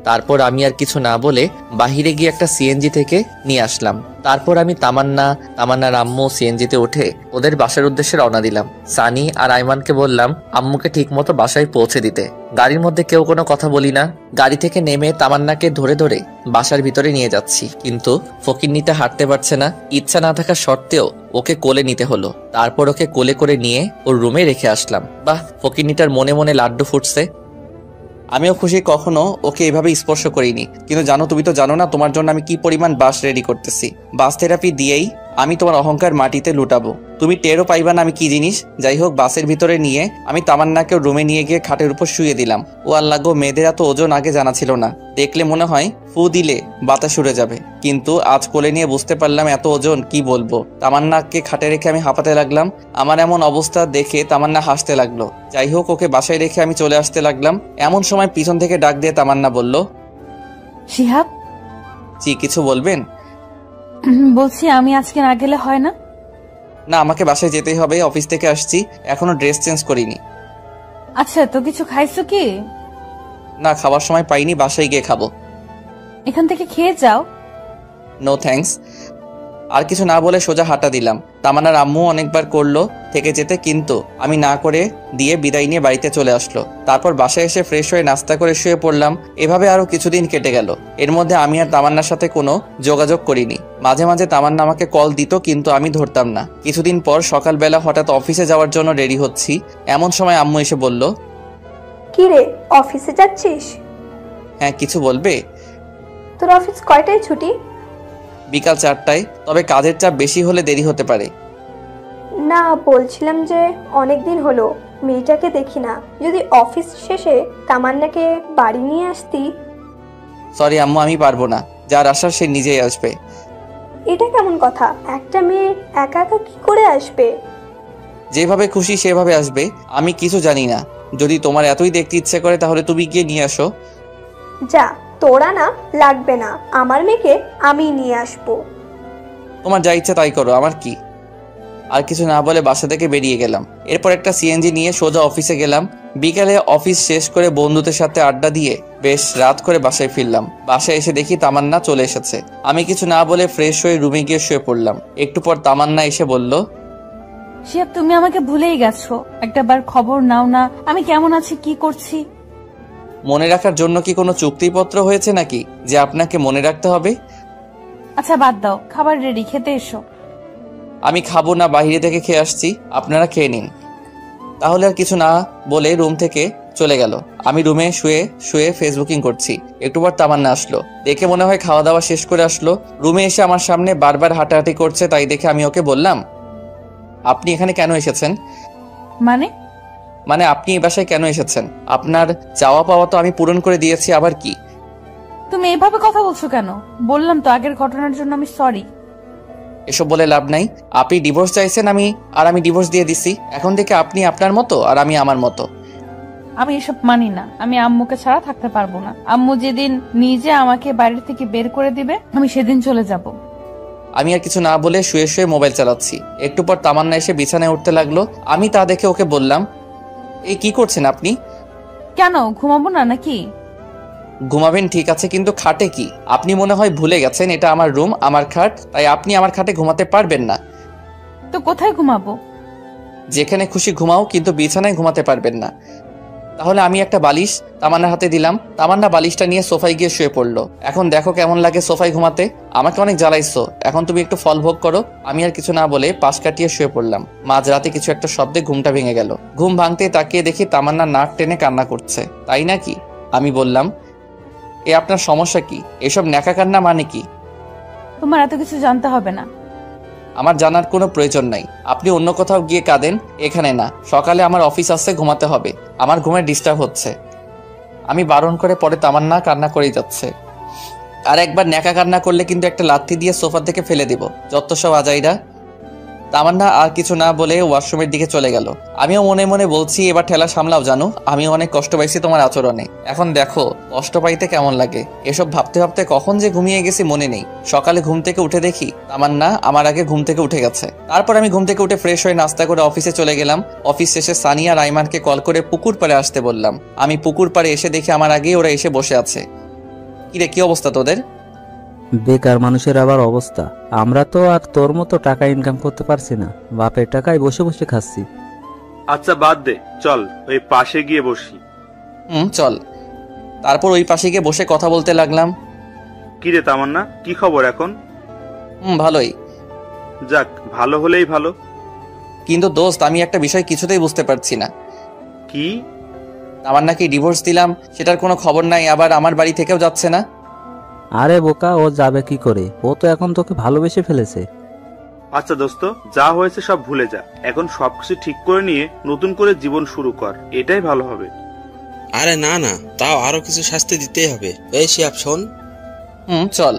তারপর আমি আর কিছু না বলে বাহিরে গিয়ে একটা সিএনজি থেকে নিয়ে আসলাম। তারপর আমি তামান্নার আম্মু সিএনজিতে উঠে ওদের বাসার উদ্দেশ্যে রওনা দিলাম। সানি আর আইমানকে বললাম আম্মুকে ঠিক মতো বাসায় পৌঁছে দিতে। গাড়ির মধ্যে কেউ কোনো কথা বলি না। গাড়ি থেকে নেমে তামান্নাকে ধরে ধরে বাসার ভিতরে নিয়ে যাচ্ছি, কিন্তু ফকিন্নিটা হাঁটতে পারছে না। ইচ্ছা না থাকা সত্ত্বেও ওকে কোলে নিতে হলো। তারপর ওকে কোলে করে নিয়ে ওর রুমে রেখে আসলাম। বাহ, ফকিন্নিটার মনে মনে লাড্ডু ফুটছে। আমিও খুশি, কখনো ওকে এভাবে স্পর্শ করিনি। কিন্তু জানো, তুমি তো জানো না তোমার জন্য আমি কি পরিমাণ বাস রেডি করতেছি। বাস থেরাপি দিয়েই আমি তোমার অহংকার মাটিতে লুটাবো। তুমি টেরও পাইবা না আমি কি জিনিস। যাই হোক, বাসের ভিতরে নিয়ে আমি তামান্নাকে রুমে নিয়ে গিয়ে খাটের উপর শুয়ে দিলাম। ও আল্লাহ গো, মেয়েদের এত ওজন আগে জানা ছিল না। দেখলে মনে হয় ফু দিলে বাতাস উড়ে যাবে, কিন্তু আজ কোলে নিয়ে বুঝতে পারলাম এত ওজন কি বলবো। তামান্নাকে খাটে রেখে আমি হাঁপাতে লাগলাম। আমার এমন অবস্থা দেখে তামান্না হাসতে লাগলো। যাই হোক, ওকে বাসায় রেখে আমি চলে আসতে লাগলাম। এমন সময় পিছন থেকে ডাক দিয়ে তামান্না বলল, শিহাব। জি, কিছু বলবেন? বলছি আমি আজকে না গেলে হয় না? না, আমাকে বাসায় যেতেই হবে। অফিস থেকে আসছি, এখনো ড্রেস চেঞ্জ করিনি। আচ্ছা, তো কিছু খাইছো কি? না, খাবার সময় পাইনি, বাসায় গিয়ে খাবো। এখান থেকে খেয়ে যাও। No thanks. আর কিছু না বলে সোজা হাঁটা দিলাম। তামান্নার আম্মু অনেকবার করলো থেকে যেতে, কিন্তু আমি না করে দিয়ে বিদায় নিয়ে বাড়িতে চলে আসলো। তারপর বাসায় এসে ফ্রেশ হয়ে নাস্তা করে শুয়ে পড়লাম। এভাবে আরো কিছুদিন কেটে গেল। এর মধ্যে আমি আর তামান্নার সাথে কোনো যোগাযোগ করিনি। মাঝে মাঝে তামান্না আমাকে কল দিত, কিন্তু আমি ধরতাম না। কিছুদিন পর সকালবেলা হঠাৎ অফিসে যাওয়ার জন্য রেডি হচ্ছি, এমন সময় আম্মু এসে বলল, কি রে, অফিসে যাচ্ছিস? হ্যাঁ, কিছু বলবে? তোর অফিস কয়টায় ছুটি? বিকাল 4টায়, তবে কাজের চাপ বেশি হলে দেরি হতে পারে। না, বলছিলাম যে অনেকদিন হলো মেয়েটাকে দেখি না, যদি অফিস শেষে তামান্নাকে বাড়ি নিয়ে আসতি। সরি আম্মু, আমি পারবো না। যার আসার সে নিজেই আসবে। এটা কেমন কথা? একটা মেয়ে একা একা কি করে আসবে? যেভাবে খুশি সেভাবে আসবে। আমি কিছু জানি না। যদি তোমার এতই দেখতে ইচ্ছে করে তাহলে তুমি গিয়ে নিয়ে আসো। যা, তোরা না লাগবে না, আমার মেয়েকে আমি নিয়ে আসবো। তোমার যা ইচ্ছা তাই করো, আমার কি। আর কিছু না বলে বাসা থেকে বেরিয়ে গেলাম। এরপর একটা সিএনজি নিয়ে সোজা অফিসে গেলাম। বিকালে অফিস শেষ করে বন্ধুদের সাথে আড্ডা দিয়ে বেশ রাত করে বাসায় ফিরলাম। বাসায় এসে দেখি তামান্না চলে এসেছে। আমি কিছু না বলে ফ্রেশ হয়ে রুমে গিয়ে শুয়ে পড়লাম। একটু পর তামান্না এসে বলল, শিহাব তুমি আমাকে ভুলেই গেছো, একটাবার খবর নাও না আমি কেমন আছি, কি করছি। মনে রাখার জন্য কি কোনো চুক্তিপত্র হয়েছে নাকি যে আপনাকে মনে রাখতে হবে? আচ্ছা বাদ দাও, খাবার রেডি, খেতে এসো। আমি খাবো না, বাইরে থেকে খেয়ে আসছি, আপনারা খেয়ে নিন। তাহলে আর কিছু না বলে রুম থেকে চলে গেল। আমি রুমে শুয়ে শুয়ে ফেসবুকিং করছি। একটু পর তামান্না আসলো। দেখে মনে হয় খাওয়া দাওয়া শেষ করে আসলো। রুমে এসে আমার সামনে বারবার হাঁটাহাঁটি করছে। তাই দেখে আমি ওকে বললাম, আপনি এখানে কেন এসেছেন? মানে আপনি এই বাসায় কেন এসেছেন? আপনার চাওয়া পাওয়া তো আমি পূরণ করে দিয়েছি, আবার কি? তুমি এভাবে কথা বলছো কেন? বললাম তো আগের ঘটনার জন্য আমি সরি। এসব বলে লাভ নাই। আপনি ডিভোর্স চাইছেন, আমি ডিভোর্স দিয়ে দিছি। এখন থেকে আপনি আপনার মতো আর আমি আমার মতো। আমি এসব মানি না। আমি আম্মুকে ছাড়া থাকতে পারবো না। আম্মু যেদিন নিজে আমাকে বাড়ি থেকে বের করে দিবে আমি সেদিন চলে যাব। আমি আর কিছু না বলে শুয়ে শুয়ে মোবাইল চালাচ্ছি। একটু পর তামান্না এসে বিছানায় উঠতে লাগলো। আমি তা দেখে ওকে বললাম, এই কি করছেন আপনি? কেন ঘুমাবো না নাকি? ঘুমাবেন ঠিক আছে, কিন্তু খাটে কি? আপনি মনে হয় ভুলে গেছেন এটা আমার রুম, আমার খাট, তাই আপনি আমার খাটে ঘুমাতে পারবেন না। তো কোথায় ঘুমাবো? যেখানে খুশি ঘুমাও, কিন্তু বিছানায় ঘুমাতে পারবেন না। তাহলে আমি একটা বালিশ তামান্নার হাতে দিলাম। তামান্না বালিশটা নিয়ে সোফায় গিয়ে শুয়ে পড়লো। এখন দেখো কেমন লাগে সোফায় ঘুমাতে। আমাকে অনেক জ্বালাইছো, এখন তুমি একটু ফল ভোগ করো। আমি আর কিছু না বলে পাশ কাটিয়ে শুয়ে পড়লাম। মাঝরাতে কিছু একটা শব্দে ঘুমটা ভেঙে গেল। ঘুম ভাঙতে তাকিয়ে দেখি তামান্না নাক টেনে কান্না করছে। তাই নাকি? আমি বললাম, এ আপনার সমস্যা কি? এসব ন্যাকা কান্না মানে কি? তোমার এত কিছু জানতে হবে না। আমার জানার কোনো প্রয়োজন নাই। আপনি অন্য কোথাও গিয়ে কাঁদেন, এখানে না। সকালে আমার অফিস আসছে, ঘুমাতে হবে। আমার ঘুমে ডিস্টার্ব হচ্ছে। আমি বারণ করে পরে তামান্না কান্না করেই যাচ্ছে। আর একবার ন্যাকা কান্না করলে কিন্তু একটা লাথি দিয়ে সোফা থেকে ফেলে দিব। যত সব আজাইরা। তামান্না আর কিছু না বলে ওয়াশরুমের দিকে চলে গেল। আমিও মনে মনে বলছি, এবার ঠেলা সামলাও জানো, আমিও অনেক কষ্ট পাইছি তোমার আচরণে। এখন দেখো কষ্ট পাইতে কেমন লাগে। এসব ভাবতে ভাবতে কখন যে ঘুমিয়ে গেছি মনে নেই। সকালে ঘুম থেকে উঠে দেখি তামান্না আমার আগে ঘুম থেকে উঠে গেছে। তারপর আমি ঘুম থেকে উঠে ফ্রেশ হয়ে নাস্তা করে অফিসে চলে গেলাম। অফিস শেষে সানিয়া আর আইমানকে কল করে পুকুর পাড়ে আসতে বললাম। আমি পুকুর পাড়ে এসে দেখি আমার আগেই ওরা এসে বসে আছে। কিরে, কি অবস্থা তোদের? বেকার মানুষের আবার অবস্থা। আমরা তো আর তোর মতো টাকা ইনকাম করতে পারছি না, বাপের টাকায় বসে বসে খাচ্ছি। আচ্ছা বাদ দে, চল ওই পাশে গিয়ে বসি। চল। তারপর ওই পাশে গিয়ে বসে কথা বলতে লাগলাম। কিরে তামান্না, কি খবর এখন? ভালোই। যাক, ভালো হলেই ভালো। কিন্তু দোস্ত, আমি একটা বিষয় কিছুতেই বুঝতে পারছি না। কি? তামান্না কি ডিভোর্স দিলাম সেটার কোনো খবর নাই, আবার আমার বাড়ি থেকেও যাচ্ছে না। আরে বোকা, ও যাবে কি করে? ও তো এখন তোকে ভালোবেসে ফেলেছে। আচ্ছা দোস্ত, যা হয়েছে সব ভুলে যা। এখন সবকিছু ঠিক করে নিয়ে নতুন করে জীবন শুরু কর, এটাই ভালো হবে। আরে না না, তাও আরো কিছু শাস্তি দিতেই হবে। এই শিহাব শোন। চল।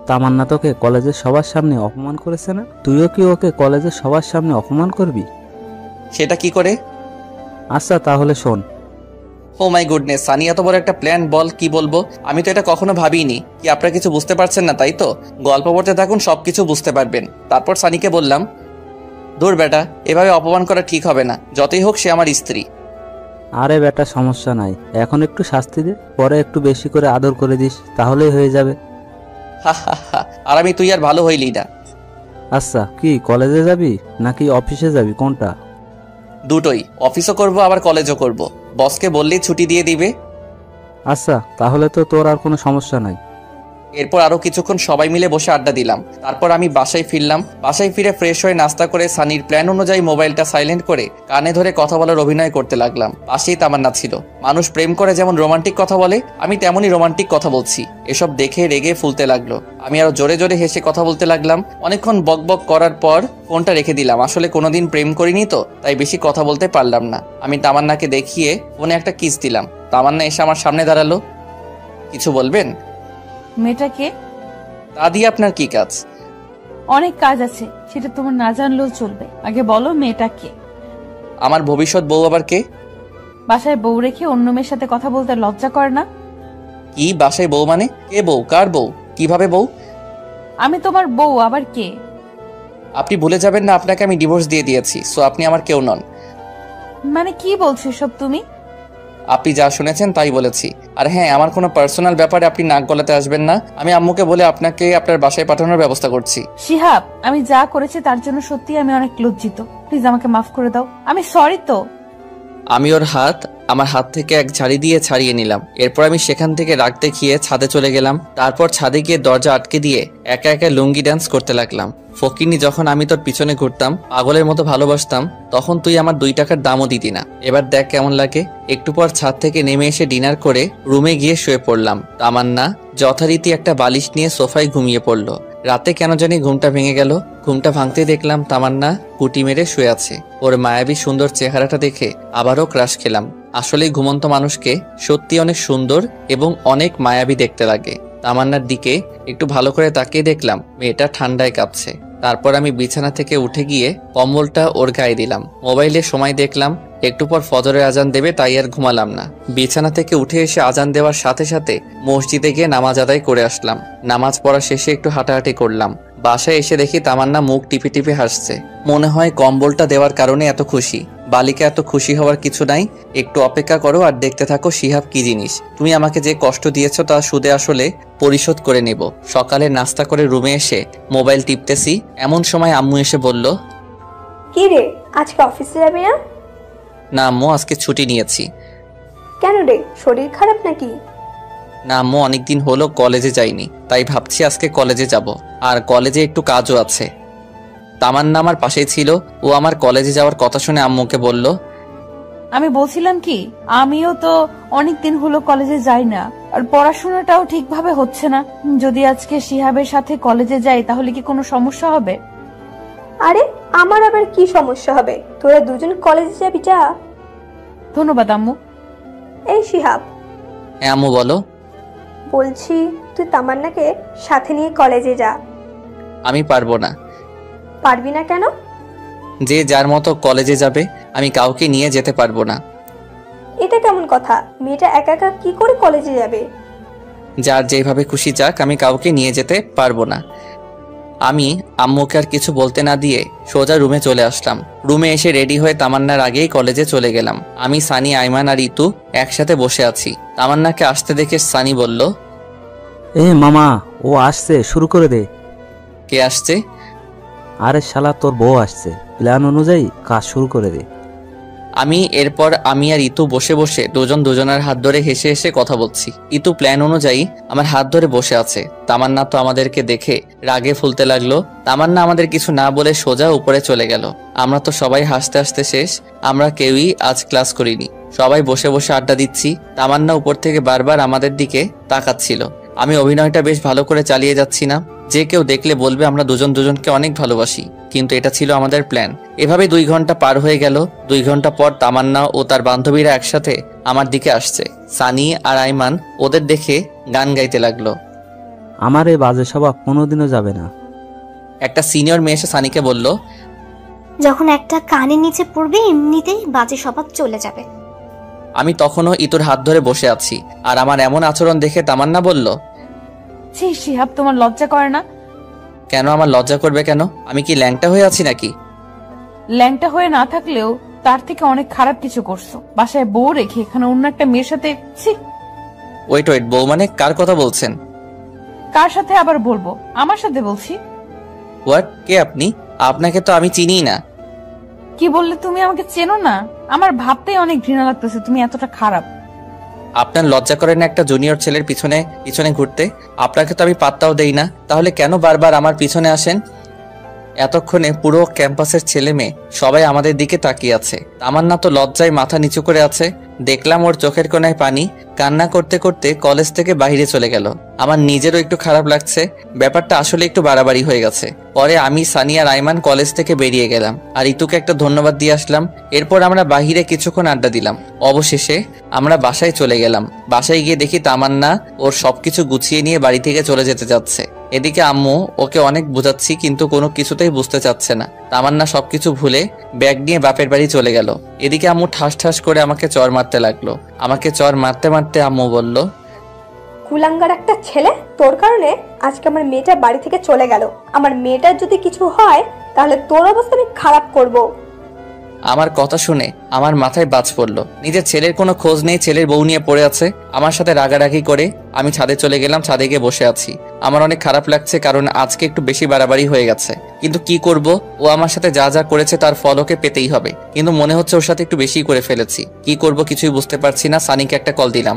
তামান্না তোকে কলেজের সবার সামনে অপমান করেছে না? তুইও কি ওকে কলেজের সবার সামনে অপমান করবি? সেটা কি করে? আচ্ছা তাহলে শোন। ও মাই গুডনেস, সানি এত বড় একটা প্ল্যান, বল কি বলবো। আমি তো এটা কখনো ভাবিনি। কি আপনারা কিছু বুঝতে পারছেন না তাই তো? গল্প পড়তে থাকুন, সবকিছু বুঝতে পারবেন। তারপর সানিকে বললাম, দূর বেটা, এভাবে অপমান করা ঠিক হবে না। যতই হোক সে আমার স্ত্রী। আরে বেটা, সমস্যা নাই, এখন একটু শাস্তি দে, পরে একটু বেশি করে আদর করে দিস, তাহলেই হয়ে যাবে। আর আমি তুই আর ভালো হইলি না। আচ্ছা, কি কলেজে যাবি নাকি অফিসে যাবি, কোনটা? দুটোই, অফিসও করব আবার কলেজও করব। বসকে বললেই ছুটি দিয়ে দিবে। আচ্ছা, তাহলে তো তোর আর কোনো সমস্যা নাই। এরপর আরো কিছুক্ষণ সবাই মিলে বসে আড্ডা দিলাম। তারপর আমি বাসায় ফিরলাম। বাসায় ফিরে ফ্রেশ হয়ে নাস্তা করে সানির প্ল্যান অনুযায়ী মোবাইলটা সাইলেন্ট করে কানে ধরে কথা বলার অভিনয় করতে লাগলাম। পাশেই তামান্না ছিল। মানুষ প্রেম করে যেমন রোমান্টিক কথা বলে, আমি তেমনই রোমান্টিক কথা বলছি। এসব দেখে রেগে ফুলতে লাগলো। আমি আরো জোরে জোরে হেসে কথা বলতে লাগলাম। অনেকক্ষণ বক বক করার পর ফোনটা রেখে দিলাম। আসলে কোনোদিন প্রেম করিনি তো, তাই বেশি কথা বলতে পারলাম না। আমি তামান্নাকে দেখিয়ে ফোনে একটা কিস দিলাম। তামান্না এসে আমার সামনে দাঁড়ালো। কিছু বলবেন? মেয়েটাকে তা দিয়ে আপনার কি কাজ? অনেক কাজ আছে, সেটা তোমার না জানলেও চলবে। আগে বলো মেয়েটাকে। আমার ভবিষ্যৎ বউ আবার কে? বাসায় বউ রেখে অন্য মেয়ের সাথে কথা বলতে লজ্জা করে না? কি বাসায় বউ মানে? কে বউ? কার বউ? কিভাবে বউ? আমি তোমার বউ, আবার কে? আপনি ভুলে যাবেন না আপনাকে আমি ডিভোর্স দিয়ে দিয়েছি, সো আপনি আমার কেউ নন। মানে কি বলছো সব তুমি? আপনি যা শুনেছেন তাই বলেছি। আর হ্যাঁ, আমার কোনো পার্সোনাল ব্যাপারে আপনি নাক গলাতে আসবেন না। আমি আম্মুকে বলে আপনাকে আপনার বাসায় পাঠানোর ব্যবস্থা করছি। শিহাব, আমি যা করেছি তার জন্য সত্যি আমি অনেক লজ্জিত। প্লিজ আমাকে মাফ করে দাও। আমি সরি তো। আমি ওর হাত আমার হাত থেকে এক ঝাড়ি দিয়ে ছাড়িয়ে নিলাম। এরপর আমি সেখান থেকে রাগ দেখিয়ে ছাদে চলে গেলাম। তারপর ছাদে গিয়ে দরজা আটকে দিয়ে একা একা লুঙ্গি ডান্স করতে লাগলাম। ফকিনি, যখন আমি তোর পিছনে ঘুরতাম, পাগলের মতো ভালোবাসতাম, তখন তুই আমার 2 টাকার দামও দিতি না। এবার দেখ কেমন লাগে। একটু পর ছাদ থেকে নেমে এসে ডিনার করে রুমে গিয়ে শুয়ে পড়লাম। তামান্না যথারীতি একটা বালিশ নিয়ে সোফায় ঘুমিয়ে পড়লো। রাতে কেন জানি ঘুমটা ভেঙে গেল। ঘুমটা ভাঙতে দেখলাম তামান্না কুটি মেরে শুয়ে আছে। ওর মায়াবী সুন্দর চেহারাটা দেখে আবারও ক্রাশ খেলাম। আসলেই ঘুমন্ত মানুষকে সত্যি অনেক সুন্দর এবং অনেক মায়াবী দেখতে লাগে। তামান্নার দিকে একটু ভালো করে তাকিয়ে দেখলাম মেয়েটা ঠান্ডায় কাঁপছে। তারপর আমি বিছানা থেকে উঠে গিয়ে কম্বলটা ওর গায়ে দিলাম। মোবাইলে সময় দেখলাম, একটু পর ফজরের আজান দেবে, তাই আর ঘুমালাম না। বিছানা থেকে উঠে এসে আজান দেওয়ার সাথে সাথে মসজিদে গিয়ে নামাজ আদায় করে আসলাম। নামাজ পড়া শেষে একটু হাঁটাহাঁটি করলাম। বাসায় এসে দেখি তামান্না মুখ টিপে টিপে হাসছে। মনে হয় কম্বলটা দেওয়ার কারণে এত খুশি। বালিকা এত খুশি হওয়ার কিছু নাই। একটু অপেক্ষা করো আর দেখতে থাকো শিহাব কি জিনিস। তুমি আমাকে যে কষ্ট দিয়েছো তা সুদে আসলে পরিশোধ করে নেব। সকালে নাস্তা করে রুমে এসে মোবাইল টিপতেছি, এমন সময় আম্মু এসে বলল, কি রে, আজকে অফিসে যাবি না? না আম্মু, আজকে ছুটি নিয়েছি। কেন রে, শরীর খারাপ নাকি? না আম্মু, অনেকদিন হলো কলেজে যাইনি, তাই ভাবছি আজকে কলেজে যাব। আর কলেজে একটু কাজও আছে। তামান্না আমার পাশেই ছিল। ও আমার কলেজে যাওয়ার কথা শুনে আম্মুকে বলল, আমি বলছিলাম কি, আমিও তো অনেকদিন হলো কলেজে যাই না, আর পড়াশোনাটাও ঠিকভাবে হচ্ছে না। যদি আজকে শিহাবের সাথে কলেজে যাই তাহলে কি কোনো সমস্যা হবে? আরে আমার আবার কি সমস্যা হবে? তোরা দুজন কলেজে যাবি, যা। ধন্যবাদ আম্মু। এই শিহাব, হ্যাঁ আম্মু বলো। বলছি তুই তামান্নাকে সাথে নিয়ে কলেজে যা। আমি পারবো না। পারবি না কেন? যে যার মতো কলেজে যাবে, আমি কাউকে নিয়ে যেতে পারবো না। এটা কেমন কথা? মেয়েটা একা একা কি করে কলেজে যাবে? যার যেভাবে খুশি যাক, আমি কাউকে নিয়ে যেতে পারবো না। আমি আম্মুকে আর কিছু বলতে না দিয়ে সোজা রুমে চলে আসলাম। রুমে এসে রেডি হয়ে তামান্নার আগেই কলেজে চলে গেলাম। আমি, সানি, আইমান আর ইতু একসাথে বসে আছি। তামান্নাকে আসতে দেখে সানি বলল, এ মামা, ও আসছে, শুরু করে দে। কে আসছে? আরে শালা, তোর বউ আসছে। প্ল্যান অনুযায়ী কাজ শুরু করে দে। এরপর আমি আর ইতু বসে বসে দুজন দুজনের হাত ধরে হেসে হেসে কথা বলছি। ইতু প্ল্যান অনুযায়ী আমার হাত ধরে বসে আছে। তামান্না তো আমাদেরকে দেখে রাগে ফুলতে লাগলো। তামান্না আমাদের কিছু না বলে সোজা উপরে চলে গেল। আমরা তো সবাই হাসতে হাসতে শেষ। আমরা কেউই আজ ক্লাস করিনি। সবাই বসে বসে আড্ডা দিচ্ছি। তামান্না উপর থেকে বারবার আমাদের দিকে তাকাচ্ছিল। আমি অভিনয়টা বেশ ভালো করে চালিয়ে যাচ্ছি না? যে কেউ দেখলে বলবে আমরা দুজন দুজনকে অনেক ভালোবাসি, কিন্তু এটা ছিল আমাদের প্ল্যান। এভাবে 2 ঘন্টা পার হয়ে গেল। 2 ঘন্টা পর তামান্না ও তার বান্ধবীরা একসাথে আমার দিকে আসছে। সানি আর আইমান ওদের দেখে গান গাইতে লাগলো। আমার এই বাজে স্বভাব কোনোদিনও যাবে না। একটা সিনিয়র মেয়ে এসে সানিকে বলল, যখন একটা কানের নিচে পড়বে এমনিতেই বাজে স্বভাব চলে যাবে। আমি তখনও ইতুর হাত ধরে বসে আছি। আর আমার এমন আচরণ দেখে তামান্না বলল, ছি শিহাব, তোমার লজ্জা করে না? কেন আমার লজ্জা করবে কেন? আমি কি ল্যাংটা হয়ে আছি নাকি? ল্যাংটা হয়ে না থাকলেও তার থেকে অনেক খারাপ কিছু করছো। বাসায় বউ রেখে এখানে অন্য একটা মেয়ের সাথে। ছি। ওয়েট, বউ মানে কার কথা বলছেন? কার সাথে আবার বলবো? আমার সাথে বলছি। হোয়াট? কে আপনি? আপনাকে তো আমি চিনি না। কি বললে? তুমি আমাকে চেনো না? আমার ভাবতেই অনেক ঘৃণা লাগতেছে তুমি এতটা খারাপ। আপনার লজ্জা করে না একটা জুনিয়র ছেলের পিছনে পিছনে ঘুরতে? আপনাকে তো আমি পাত্তাও দেই না, তাহলে কেন বারবার আমার পিছনে আসেন? এতক্ষণে পুরো ক্যাম্পাসের ছেলে মেয়ে সবাই আমাদের দিকে তাকিয়ে আছে। তামান্না তো লজ্জায় মাথা নিচু করে আছে। দেখলাম ওর চোখের কোণায় পানি। কান্না করতে করতে কলেজ থেকে বাইরে চলে গেল। আমার নিজেরও একটু খারাপ লাগছে। ব্যাপারটা আসলে একটু বাড়াবাড়ি হয়ে গেছে। পরে আমি, সানি আর আইমান কলেজ থেকে বেরিয়ে গেলাম আর ইতুকে একটা ধন্যবাদ দিয়ে আসলাম। এরপর আমরা বাহিরে কিছুক্ষণ আড্ডা দিলাম। অবশেষে আমরা বাসায় চলে গেলাম। বাসায় গিয়ে দেখি তামান্না ওর সবকিছু গুছিয়ে নিয়ে বাড়ি থেকে চলে যেতে যাচ্ছে। এদিকে আম্মু ওকে অনেক বোঝাচ্ছি, কিন্তু কোনো কিছুতেই বুঝতে চাচ্ছে না। তামান্না সবকিছু ভুলে ব্যাগ নিয়ে বাপের বাড়ি চলে গেল। এদিকে আম্মু ঠাস ঠাস করে আমাকে চর মারতে লাগলো। আমাকে চর মারতে মারতে আম্মু বলল, কুলাঙ্গার একটা ছেলে, তোর কারণে আজকে আমার মেয়েটা বাড়ি থেকে চলে গেল। আমার মেয়েটার যদি কিছু হয় তাহলে তোর অবস্থা আমি খারাপ করব। আমার কথা শুনে আমার মাথায় বাজ পড়লো। নিজের ছেলের কোনো খোঁজ নেই, ছেলের বউ নিয়ে পড়ে আছে। আমার সাথে রাগারাগি করে আমি ছাদে চলে গেলাম। ছাদে গিয়ে বসে আছি। আমার অনেক খারাপ লাগছে, কারণ আজকে একটু বেশি বাড়াবাড়ি হয়ে গেছে। কিন্তু কি করব, ও আমার সাথে যা যা করেছে তার ফল ওকে পেতেই হবে। কিন্তু মনে হচ্ছে ওর সাথে একটু বেশি করে ফেলেছি। কি করব কিছুই বুঝতে পারছি না। সানিকে একটা কল দিলাম।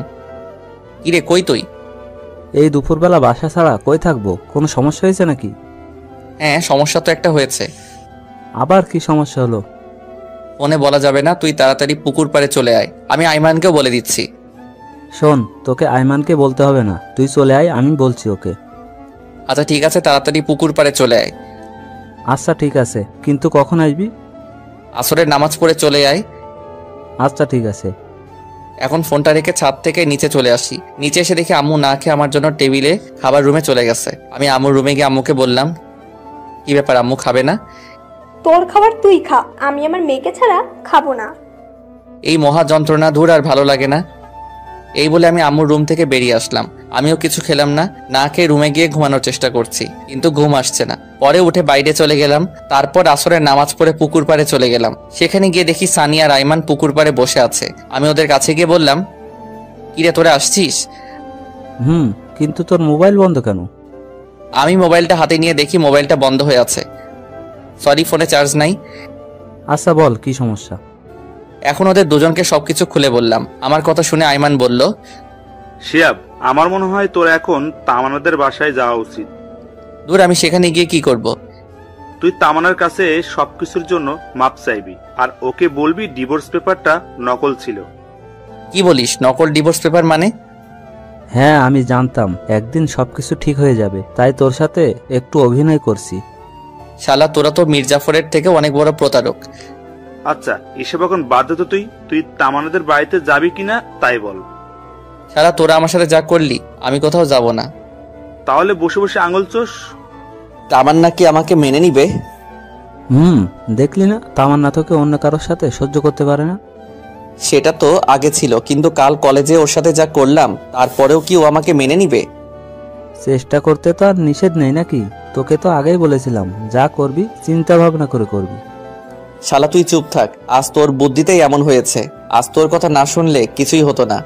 কিরে, কই তুই? এই দুপুরবেলা বাসা ছাড়া কই থাকবো? কোনো সমস্যা হয়েছে নাকি? হ্যাঁ, সমস্যা তো একটা হয়েছে। আবার কি সমস্যা হলো? ফোনে বলা যাবে না, তুই তাড়াতাড়ি পুকুর পাড়ে চলে আয়। আমি আইমানকেও বলে দিচ্ছি। শোন, তোকে আইমানকে বলতে হবে না, তুই চলে আয়, আমি বলছি ওকে। আচ্ছা ঠিক আছে, তাড়াতাড়ি পুকুর পাড়ে চলে আয়। আচ্ছা ঠিক আছে, কিন্তু কখন আসবি? আসরের নামাজ পড়ে চলে আয়। আচ্ছা ঠিক আছে। এখন ফোনটা রেখে ছাদ থেকে নিচে চলে আসি। নিচে এসে দেখি আম্মু না খেয়ে আমার জন্য টেবিলে খাবার রুমে চলে গেছে। আমি আম্মুর রুমে গিয়ে আম্মুকে বললাম, কি ব্যাপার আম্মু, খাবে না? তোর খাবার তুই খা, আমি আমার মেয়েকে ছাড়া খাবো না। এই মহা যন্ত্রণা দূর আর ভালো লাগে না। এই বলে আমি আম্মুর রুম থেকে বেরিয়ে আসলাম। আমিও কিছু খেলাম না, না খেয়ে রুমে গিয়ে ঘুমানোর চেষ্টা করছি, কিন্তু ঘুম আসছে না। পরে উঠে বাইরে চলে গেলাম। তারপর আসরের নামাজ পড়ে পুকুর পাড়ে চলে গেলাম। সেখানে গিয়ে দেখি সানি আর আইমান পুকুর পাড়ে বসে আছে। আমি ওদের কাছে গিয়ে বললাম, কিরে তোরা আসছিস? কিন্তু তোর মোবাইল বন্ধ কেন? আমি মোবাইলটা হাতে নিয়ে দেখি মোবাইলটা বন্ধ হয়ে আছে। সরি, ফোনে চার্জ নাই। আচ্ছা বল, কি সমস্যা? এখন ওদের দুজনকে সবকিছু খুলে বললাম। আমার কথা শুনে আইমান বলল, শিহাব, আমার মনে হয় তোর এখন তামান্নাদের বাসায় যাওয়া উচিত। দূর, আমি সেখানে গিয়ে কি করব? তুই তামান্নার কাছে সবকিছুর জন্য মাপ চাইবি, আর ওকে বলবি ডিভোর্স পেপারটা নকল ছিল। কি বলিস, নকল ডিভোর্স পেপার মানে? হ্যাঁ, আমি জানতাম একদিন সবকিছু ঠিক হয়ে যাবে, তাই তোর সাথে একটু অভিনয় করছি। শালা, তোরা তো মির্জাফরের থেকে অনেক বড় প্রতারক। আচ্ছা, এসব এখন বাদ দে তো। তুই তামান্নাদের বাড়িতে যাবি কিনা তাই বল। শালা, তোরা আমার সাথে যা করলি, আমি কোথাও যাব না। তাহলে বসে বসে আঙুল চোষ। তামান্না কি আমাকে মেনে নিবে? দেখলি না, তামান্না তোকে অন্য কারোর সাথে সহ্য করতে পারে না। সেটা তো আগে ছিল, কিন্তু কাল কলেজে ওর সাথে যা করলাম, তারপরেও কি ও আমাকে মেনে নিবে? চেষ্টা করতে তো আর নিষেধ নেই নাকি? তোকে তো আগেই বলেছিলাম, যা করবি চিন্তা ভাবনা করে করবি। শালা, তুই চুপ থাক। আজ তোর বুদ্ধিতেই এমন হয়েছে। আজ তোর কথা না শুনলে কিছুই হতো না।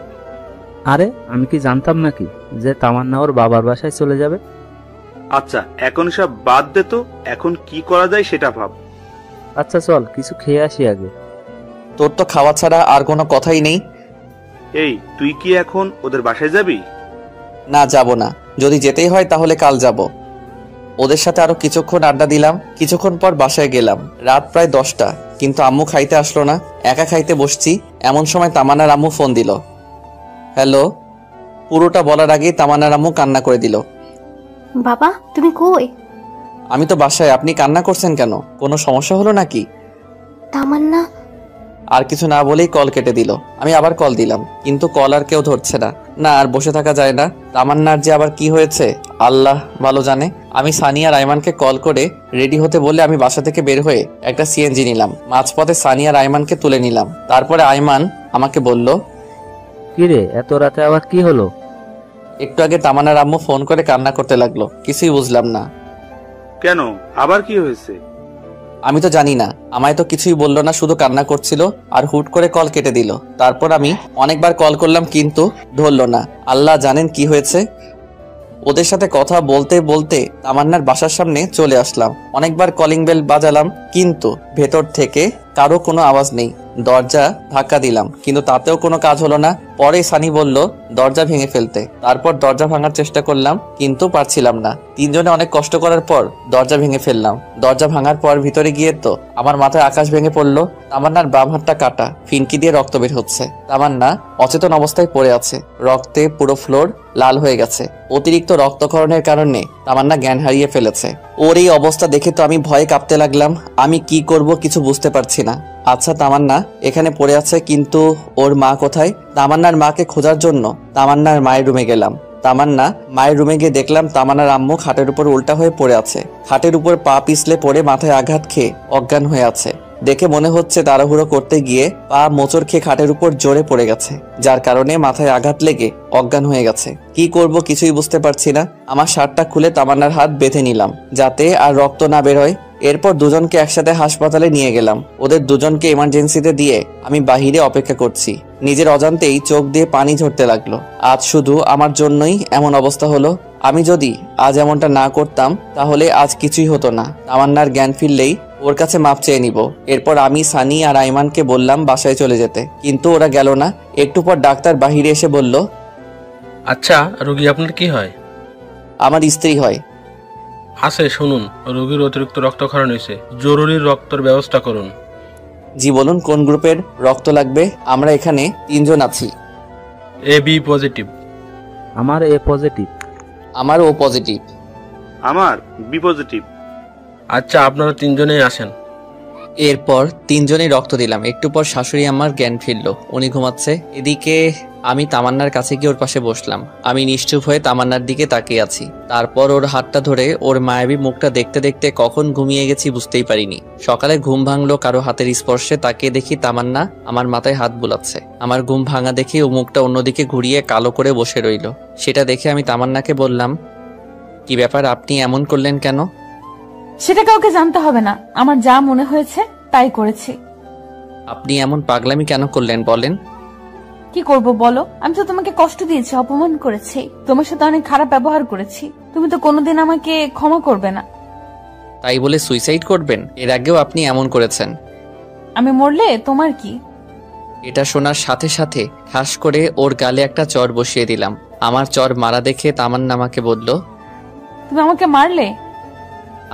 আরে, আমি কি জানতাম নাকি যে তামান্না ওর বাবার বাসায় চলে যাবে? আচ্ছা, এখন সব বাদ দে তো, এখন কি করা যায় সেটা ভাব। আচ্ছা চল, কিছু খেয়ে আসি আগে। তোর তো খাওয়া ছাড়া আর কোনো কথাই নেই। এই, তুই কি এখন ওদের বাসায় যাবি? না, যাব না। যদি যেতেই হয় তাহলে কাল যাব। ওদের সাথে আরো কিছুক্ষণ আড্ডা দিলাম। কিছুক্ষণ পর বাসায় গেলাম। রাত প্রায় 10টা, কিন্তু আম্মু খাইতে আসলো না। একা খাইতে বসছি, এমন সময় তামান্নার আম্মু ফোন দিল। হ্যালো। পুরোটা বলার আগেই তামান্নার আম্মু কান্না করে দিল। বাবা, তুমি কই? আমি তো বাসায়। আপনি কান্না করছেন কেন? কোনো সমস্যা হলো নাকি? তামান্না। আর কিছু না বলেই কল কেটে দিল। আমি আবার কল দিলাম, কিন্তু কল আর কেউ ধরছে না। না, আর বসে থাকা যায় না। তামান্নার যে আবার কি হয়েছে আল্লাহ ভালো জানে। আমি সানি আর আইমানকে কল করে রেডি হতে বলে আমি বাসা থেকে বের হয়ে একটা সিএনজি নিলাম। মাঝপথে সানি আর আইমানকে তুলে নিলাম। তারপরে আইমান আমাকে বলল, কিরে, এত রাতে আবার কি হলো? একটু আগে তামান্নার আম্মু ফোন করে কান্না করতে লাগলো। কিছুই বুঝলাম না। কেন, আবার কি হয়েছে? আমি তো জানি না। আমায় তো কিছুই বললো না, শুধু কান্না করছিল আর হুট করে কল কেটে দিল। তারপর আমি অনেকবার কল করলাম, কিন্তু ধরলো না। আল্লাহ জানেন কি হয়েছে। ওদের সাথে কথা বলতে বলতে তামান্নার বাসার সামনে চলে আসলাম। অনেকবার কলিং বেল বাজালাম, কিন্তু ভেতর থেকে কারো কোনো আওয়াজ নেই। দরজা ধাক্কা দিলাম, কিন্তু তাতেও কোনো কাজ হলো না। পরে সানি বলল দরজা ভেঙে ফেলতে। তারপর দরজা ভাঙার চেষ্টা করলাম, কিন্তু পারছিলাম না। তিনজনে অনেক কষ্ট করার পর দরজা ভেঙে ফেললাম। দরজা ভাঙার পর ভিতরে গিয়ে তো আমার মাথায় আকাশ ভেঙে পড়লো। তামান্নার বাম হাতটা কাটা, ফিনকি দিয়ে রক্ত বের হচ্ছে। তামান্না অচেতন অবস্থায় পড়ে আছে। রক্তে পুরো ফ্লোর লাল হয়ে গেছে। অতিরিক্ত রক্তক্ষরণের কারণে তামান্না জ্ঞান হারিয়ে ফেলেছে। ওর এই অবস্থা দেখে তো আমি ভয়ে কাঁপতে লাগলাম। আমি কি করব কিছু বুঝতে পারছি না। আচ্ছা, তামান্না এখানে পড়ে আছে, কিন্তু ওর মা কোথায়? তামান্নার মাকে খোঁজার জন্য তামান্নার মায়ের রুমে গেলাম। তামান্না মায়ের রুমে গিয়ে দেখলাম তামান্নার আম্মু খাটের উপর উল্টা হয়ে পড়ে আছে। খাটের উপর পা পিছলে পড়ে মাথায় আঘাত খেয়ে অজ্ঞান হয়ে আছে। দেখে মনে হচ্ছে তাড়াহুড়ো করতে গিয়ে পা মোচড় খেয়ে খাটের উপর জোরে পড়ে গেছে, যার কারণে মাথায় আঘাত লেগে অজ্ঞান হয়ে গেছে। কি করব কিছুই বুঝতে পারছি না। আমার শার্টটা খুলে তামান্নার হাত বেঁধে নিলাম, যাতে আর রক্ত না বের হয়। এরপর দুজনকে একসাথে হাসপাতালে নিয়ে গেলাম। ওদের দুজনকে এমার্জেন্সিতে দিয়ে আমি বাহিরে অপেক্ষা করছি। নিজের অজান্তেই চোখ দিয়ে পানি ঝরতে লাগলো। আজ শুধু আমার জন্যই এমন অবস্থা হলো। আমি যদি আজ এমনটা না করতাম তাহলে আজ কিছুই হতো না। তামান্নার জ্ঞান ফিরলেই ওর কাছে মাপ চেয়ে নিব। এরপর আমি সানি আর আইমানকে বললাম বাসায় চলে যেতে, কিন্তু ওরা গেল না। একটু পর ডাক্তার বাহিরে এসে বলল, আচ্ছা, রোগী আপনার কি হয়? আমার স্ত্রী হয়। আছে, শুনুন, রোগীর অতিরিক্ত রক্তক্ষরণ হয়েছে, জরুরি রক্তের ব্যবস্থা করুন। জি বলুন, কোন গ্রুপের রক্ত লাগবে? আমরা এখানে 3 জন আছি। A B positive. আমার এ পজিটিভ। আমার ও পজিটিভ। আমার বি পজিটিভ। আচ্ছা, আপনারা 3 জনেই আসেন। এরপর 3 জনেই রক্ত দিলাম। একটু পর শাশুড়ি আমার জ্ঞান ফিরলো, উনি ঘুমাচ্ছে। এদিকে আমি তামান্নার কাছে গিয়ে ওর পাশে বসলাম। আমি নিশ্চুপ হয়ে তামান্নার দিকে তাকিয়ে আছি। তারপর ওর হাতটা ধরে ওর মায়াবী মুখটা দেখতে দেখতে কখন ঘুমিয়ে গেছি বুঝতেই পারিনি। সকালে ঘুম ভাঙলো কারো হাতের স্পর্শে। তাকিয়ে দেখি তামান্না আমার মাথায় হাত বুলাচ্ছে। আমার ঘুম ভাঙা দেখে ও মুখটা অন্যদিকে ঘুরিয়ে কালো করে বসে রইল। সেটা দেখে আমি তামান্নাকে বললাম, কি ব্যাপার, আপনি এমন করলেন কেন? সেটা কাউকে জানতে হবে না, আমার যা মনে হয়েছে তাই করেছি। আপনি এমন পাগলামি কেন করলেন বলেন? কি করব বলো? আমি তো তোমাকে কষ্ট দিয়েছি, অপমান করেছি, তোমার সাথে অনেক খারাপ ব্যবহার করেছি। তুমি তো কোনোদিন আমাকে ক্ষমা করবে না। তাই বলে সুইসাইড করবেন? এর আগেও আপনি এমন করেছেন। আমি মরলে তোমার কি? এটা শোনার সাথে সাথে ঠাস করে ওর গালে একটা চড় বসিয়ে দিলাম। আমার চড় মারা দেখে তামান্না আমাকে বলল, তুমি আমাকে মারলে?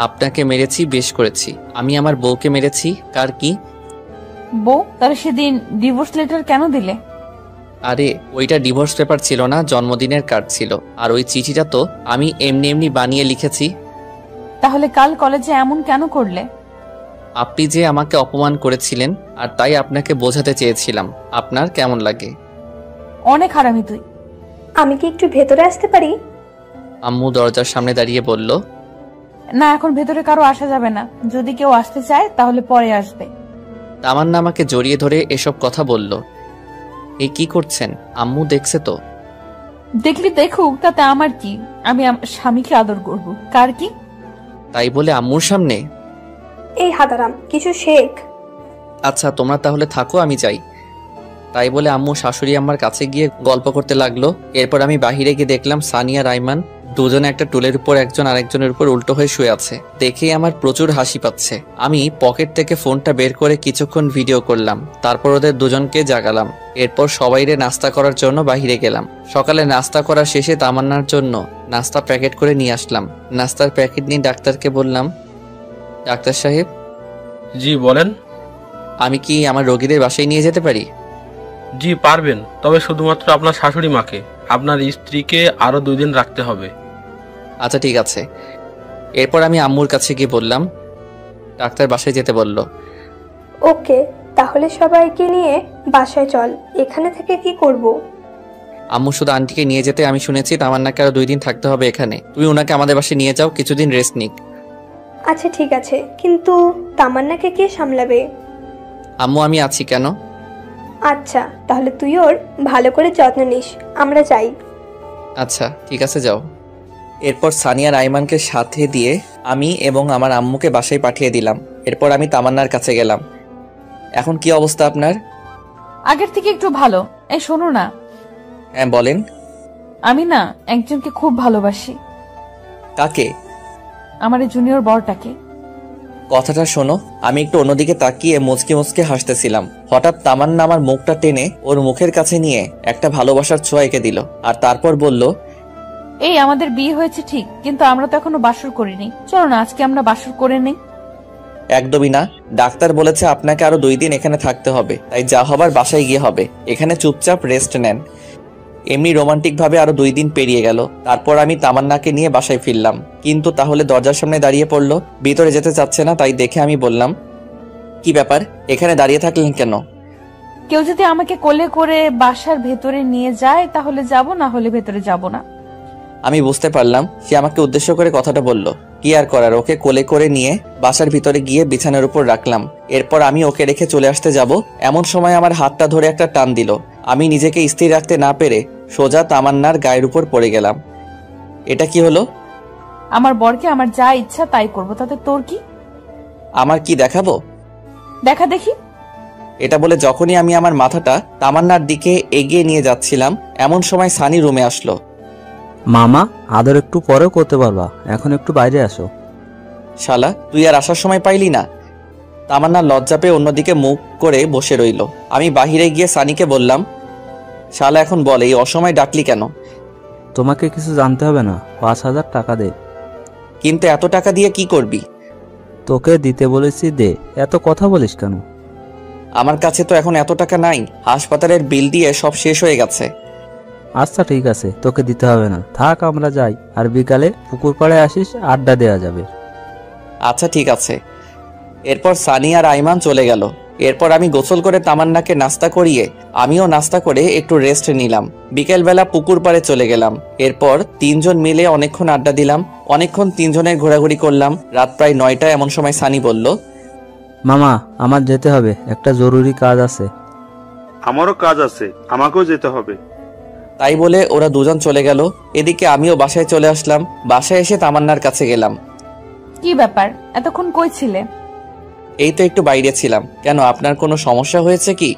আপনাকে মেরেছি, বেশ করেছি। আমি আমার বউকে মেরেছি, কার কি? বউ? তাহলে সেদিন ডিভোর্স লেটার কেন দিলে? আরে ওইটা ডিভোর্স পেপার ছিল না, জন্মদিনের কার্ড ছিল। আর ওই চিঠিটা তো আমি এমনি এমনি বানিয়ে লিখেছি। তাহলে কাল কলেজে এমন কেন করলে? আপনি যে আমাকে অপমান করেছিলেন, আর তাই আপনাকে বোঝাতে চেয়েছিলাম। আপনার কেমন লাগে? অনেক হারামি তুই। আমি কি একটু ভেতরে আসতে পারি? আম্মু দরজার সামনে দাঁড়িয়ে বলল, না, এখন ভেতরে কারো আসা যাবে না। যদি কেউ আসতে চায় তাহলে পরে আসবে। তামান্না আমাকে জড়িয়ে ধরে এসব কথা বলল। এই কি করছেন? আম্মু দেখছে তো? দেখলি দেখুক, তাতে আমার কি? আমি আমার স্বামীকে আদর করব, কার কি? তাই বলে আম্মুর সামনে? এই হাদারাম, কিছু শেখ। আচ্ছা তোমরা তাহলে থাকো, আমি যাই। তাই বলে আম্মু শাশুড়ি আমার কাছে গিয়ে গল্প করতে লাগলো। এরপর আমি বাহিরে গিয়ে দেখলাম সানিয়া রাইমান দুজনে একটা টুলের উপর একজন আরেকজনের উপর উল্টো হয়ে শুয়ে আছে। দেখেই আমার প্রচুর হাসি পাচ্ছে। আমি পকেট থেকে ফোনটা বের করে কিছুক্ষণ ভিডিও করলাম। তারপর ওদের দুজনকে জাগালাম। এরপর সবাইরে নাস্তা করার জন্য বাহিরে গেলাম। সকালে নাস্তা করা শেষে তামান্নার জন্য নাস্তা প্যাকেট করে নিয়ে আসলাম। নাস্তার প্যাকেট নিয়ে ডাক্তারকে বললাম, ডাক্তার সাহেব। জি বলেন। আমি কি আমার রোগীদের বাসায় নিয়ে যেতে পারি? জি পারবেন, তবে শুধুমাত্র আপনার শাশুড়ি মাকে। আপনার স্ত্রীকে আরো 2 দিন রাখতে হবে। আচ্ছা ঠিক আছে। এরপর আমি আম্মুর কাছে গিয়ে বললাম, ডাক্তার বাসায় যেতে বলল। ওকে, তাহলে সবাইকে নিয়ে বাসায় চল। এখানে থেকে কি করব? আম্মু শুধু আন্টিকে নিয়ে যেতে। আমি শুনেছি তামান্নাকে আরো 2 দিন থাকতে হবে এখানে। তুমি ওনাকে আমাদের বাসায় নিয়ে যাও, কিছুদিন রেস্ট নিক। আচ্ছা ঠিক আছে, কিন্তু তামান্নাকে কে সামলাবে? আম্মু আমি আছি। কেন? আচ্ছা, তাহলে তুই ওর ভালো করে যত্ন নিস। আমরা যাই। আচ্ছা ঠিক আছে, যাও। এরপর সানিয়া রাইমানকে সাথে দিয়ে আমি এবং আমার আম্মুকে বাসায় পাঠিয়ে দিলাম। এরপর আমি তামান্নার কাছে গেলাম। এখন কি অবস্থা আপনার? আগের থেকে একটু ভালো। এই শোনো না। হ্যাঁ বলেন। আমি না একজনকে খুব ভালোবাসি। কাকে? আমার জুনিয়র বড়টাকে। কথাটা শোনো। আমি একটু অন্যদিকে তাকিয়ে মুচকে মুচকে হাসতেছিলাম। হঠাৎ তামান্না আমার মুখটা টেনে ওর মুখের কাছে নিয়ে একটা ভালোবাসার ছোঁয়া এঁকে দিল। আর তারপর বলল, এই আমাদের বিয়ে হয়েছে ঠিক, কিন্তু আমরা তো এখনো বাসর করিনি। চলো না আজকে আমরা বাসর করে নেই। একদমই না। ডাক্তার বলেছে আপনাকে আরো 2 দিন এখানে থাকতে হবে। তাই যা হবার বাসায় গিয়ে হবে। এখানে চুপচাপ রেস্ট নেন। এমনি রোমান্টিক ভাবে আরো 2 দিন পেরিয়ে গেল। তারপর আমি তামান্নাকে নিয়ে বাসায় ফিরলাম। কিন্তু তাহলে দরজার সামনে দাঁড়িয়ে পড়লো। ভিতরে যেতে চাচ্ছে না। তাই দেখে আমি বললাম, কি ব্যাপার, এখানে দাঁড়িয়ে থাকলেন কেন? কেউ যদি আমাকে কোলে করে বাসার ভেতরে নিয়ে যায় তাহলে যাব, না হলে ভেতরে যাব না। আমি বুঝতে পারলাম সে আমাকে উদ্দেশ্য করে কথাটা বলল। কি আর করার, ওকে কোলে করে নিয়ে বাসার ভিতরে গিয়ে বিছানার উপর রাখলাম। এরপর আমি ওকে রেখে চলে আসতে যাব, এমন সময় আমার হাতটা ধরে একটা টান দিল। আমি নিজেকে স্থির রাখতে না পেরে সোজা তামান্নার গায়ের উপর পড়ে গেলাম। এটা কি হলো? আমার বরকে আমার যা ইচ্ছা তাই করব, তাতে তোর কি? আমার কি দেখাবো? দেখা দেখি। এটা বলে যখনই আমি আমার মাথাটা তামান্নার দিকে এগিয়ে নিয়ে যাচ্ছিলাম এমন সময় সানি রুমে আসলো। মামা, আদর একটু পরেও করতে পারবা, এখন একটু বাইরে আসো। শালা, তুই আর আসার সময় পাইলি না? তামান্না লজ্জা পেয়ে অন্যদিকে মুখ করে বসে রইল। আমি বাহিরে গিয়ে সানিকে বললাম, শালা এখন বল, এই অসময় ডাকলি কেন? তোমাকে কিছু জানতে হবে না, 5,000 টাকা দে। কিন্তু এত টাকা দিয়ে কি করবি? তোকে দিতে বলেছি, দে। এত কথা বলিস কেন? আমার কাছে তো এখন এত টাকা নাই, হাসপাতালের বিল দিয়ে সব শেষ হয়ে গেছে। আচ্ছা ঠিক আছে, তোকে দিতে হবে না, থাক আমরা যাই, আর বিকালে পুকুর পাড়ে আসিস, আড্ডা দেওয়া যাবে। আচ্ছা ঠিক আছে। এরপর সানি আর আইমান চলে গেল। এরপর আমি গোসল করে তামান্নাকে নাস্তা করিয়ে আমিও নাস্তা করে একটু রেস্ট নিলাম। বিকেলবেলা পুকুর পাড়ে চলে গেলাম। এরপর 3 জন মিলে অনেকক্ষণ আড্ডা দিলাম, অনেকক্ষণ 3 জনের ঘোরাঘুরি করলাম। রাত প্রায় 9টা এমন সময় সানি বলল, মামা আমার যেতে হবে, একটা জরুরি কাজ আছে। আমারও কাজ আছে, আমাকেও যেতে হবে। তাই বলে ওরা 2 জন চলে গেল। এদিকে আমিও বাসায় চলে আসলাম। বাসায় এসে তামান্নার কাছে গেলাম। কি ব্যাপার, এতক্ষণ কই ছিলে? এই তো একটু বাইরে ছিলাম। কেন, আপনার কোনো সমস্যা হয়েছে কি?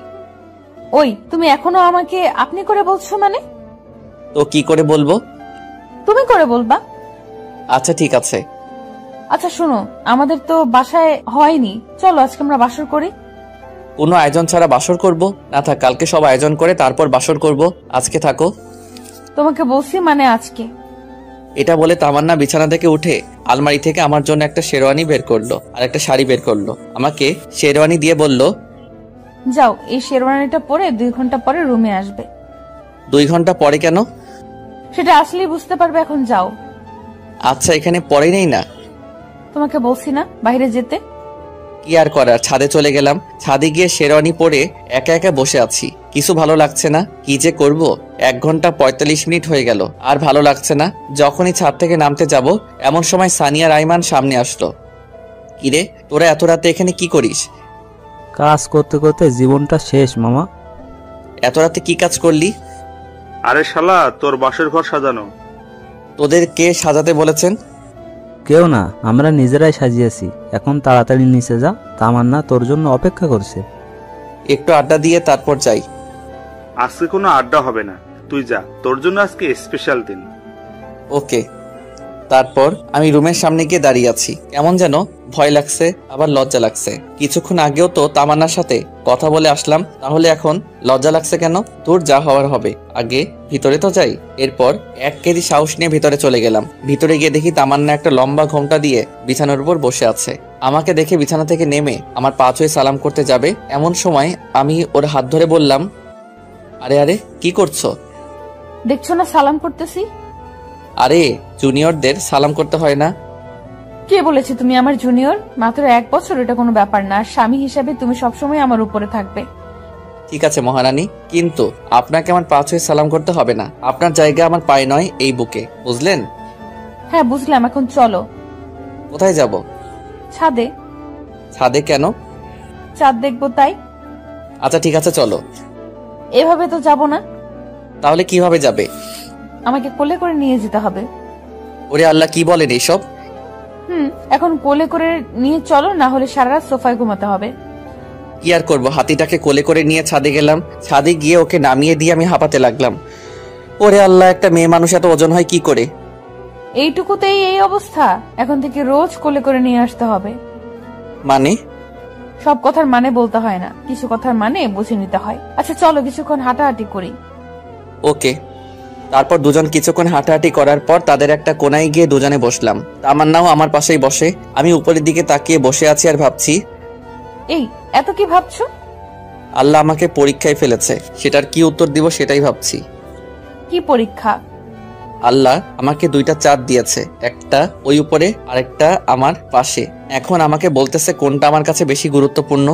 ওই, তুমি এখনো আমাকে আপনি করে বলছো মানে? তো কি করে বলবো? তুমি করে বলবা। আচ্ছা ঠিক আছে। আচ্ছা শোনো, আমাদের তো বাসায় হয়নি, চলো আজকে আমরা বাসর করি। কোনো আয়োজন ছাড়া বাসর করব? না থাক, কালকে সব আয়োজন করে তারপর বাসর করব। আজকে থাকো। তোমাকে বলছি মানে আজকে। এটা বলে তামান্না বিছানা থেকে উঠে আলমারি থেকে আমার জন্য একটা শেরওয়ানি বের করলো আর একটা শাড়ি বের করলো। আমাকে শেরওয়ানি দিয়ে বলল, যাও, এই শেরওয়ানিটা পরে 2 ঘন্টা পরে রুমে আসবে। 2 ঘন্টা পরে কেন? সেটা আসলেই বুঝতে পারবে, এখন যাও। আচ্ছা, এখানে পরে নেই না? তোমাকে বলছি না বাইরে যেতে। কি আর করার, ছাদে চলে গেলাম। ছাদে গিয়ে শেরওয়ানি পরে একা একা বসে আছি। কিছু ভালো লাগছে না, কি যে করব। 1 ঘন্টা 45 মিনিট হয়ে গেল, আর ভালো লাগছে না। যখনই ছাদ থেকে নামতে যাব এমন সময় সানিয়া রাইমান সামনে আসলো। কিরে, তোরা এত রাতে এখানে কি করিস? কাজ করতে করতে জীবনটা শেষ মামা। এত রাতে কি কাজ করলি? আরে শালা, তোর বাসর ঘর সাজানো। তোদের কে সাজাতে বলেছেন? কেউ না, আমরা নিজেরাই সাজিয়েছি। এখন তাড়াতাড়ি নিচে যা, তামান্না তোর জন্য অপেক্ষা করছে। একটু আড্ডা দিয়ে তারপর যাই। আজকে কোনো আড্ডা হবে না, তুই যা, তোর জন্য আজকে স্পেশাল দিন। ওকে। তারপর আমি রুমের সামনে গিয়ে দাঁড়িয়ে আছি। কেমন যেন ভয় লাগছে, আবার লজ্জা লাগছে। কিছুক্ষণ আগেও তো তামান্নার সাথে কথা বলে আসলাম, তাহলে এখন লজ্জা লাগছে কেন? তোর যা হওয়ার হবে, আগে ভিতরে তো যাই। এরপর 1 কেজি সাহস নিয়ে ভিতরে চলে গেলাম। ভিতরে গিয়ে দেখি তামান্না একটা লম্বা ঘোমটা দিয়ে বিছানার উপর বসে আছে। আমাকে দেখে বিছানা থেকে নেমে আমার পা ছুঁয়ে সালাম করতে যাবে এমন সময় আমি ওর হাত ধরে বললাম, আরে আরে কি করছো? দেখছো না সালাম করতেছি। আরে, জুনিয়রদের সালাম করতে হয় না? কে বলেছে তুমি আমার জুনিয়র? মাত্র 1 বছর, এটা কোনো ব্যাপার না। স্বামী হিসেবে তুমি সবসময় আমার উপরে থাকবে। ঠিক আছে মহারানী, কিন্তু আপনাকে আমার পা ছুঁয়ে সালাম করতে হবে না। আপনার জায়গা আমার পায়ে নয়, এই বুকে, বুঝলেন? হ্যাঁ বুঝলাম, এখন চলো। কোথায় যাব? ছাদে। ছাদে কেন? চাঁদ দেখবো তাই। আচ্ছা ঠিক আছে, চলো। এভাবে তো যাব না। তাহলে কিভাবে যাবে? আমাকে কোলে করে নিয়ে যেতে হবে। ওরে আল্লাহ, কি বলেন এইসব? এখন কোলে করে নিয়ে চলো, না হলে সারা রাত সোফায় ঘুমাতে হবে। কি আর করবো, হাতিটাকে কোলে করে নিয়ে ছাদে গেলাম। ছাদে গিয়ে ওকে নামিয়ে দিয়ে আমি হাঁপাতে লাগলাম। ওরে আল্লাহ, একটা মেয়ে মানুষ এত ওজন হয় কি করে? এইটুকুতেই এই অবস্থা? এখন থেকে রোজ কোলে করে নিয়ে আসতে হবে। মানে? সব কথার মানে বলতে হয় না, কিছু কথার মানে বুঝে নিতে হয়। আচ্ছা চলো, কিছুক্ষণ হাঁটাহাঁটি করি। ওকে। তারপর 2 জন কিছুক্ষণ হাঁটাহাঁটি করার পর তাদের একটা কোনায় গিয়ে 2 জনে বসলাম। তামান্নাও আমার পাশেই বসে। আমি উপরের দিকে তাকিয়ে বসে আছি আর ভাবছি, এই এত কি ভাবছো? আল্লাহ আমাকে পরীক্ষায় ফেলেছে, সেটার কি উত্তর দিব সেটাই ভাবছি। কি পরীক্ষা? আল্লাহ আমাকে 2টা চাঁদ দিয়েছে, একটা ওই উপরে আরেকটা আমার পাশে। এখন আমাকে বলতেছে কোনটা আমার কাছে বেশি গুরুত্বপূর্ণ।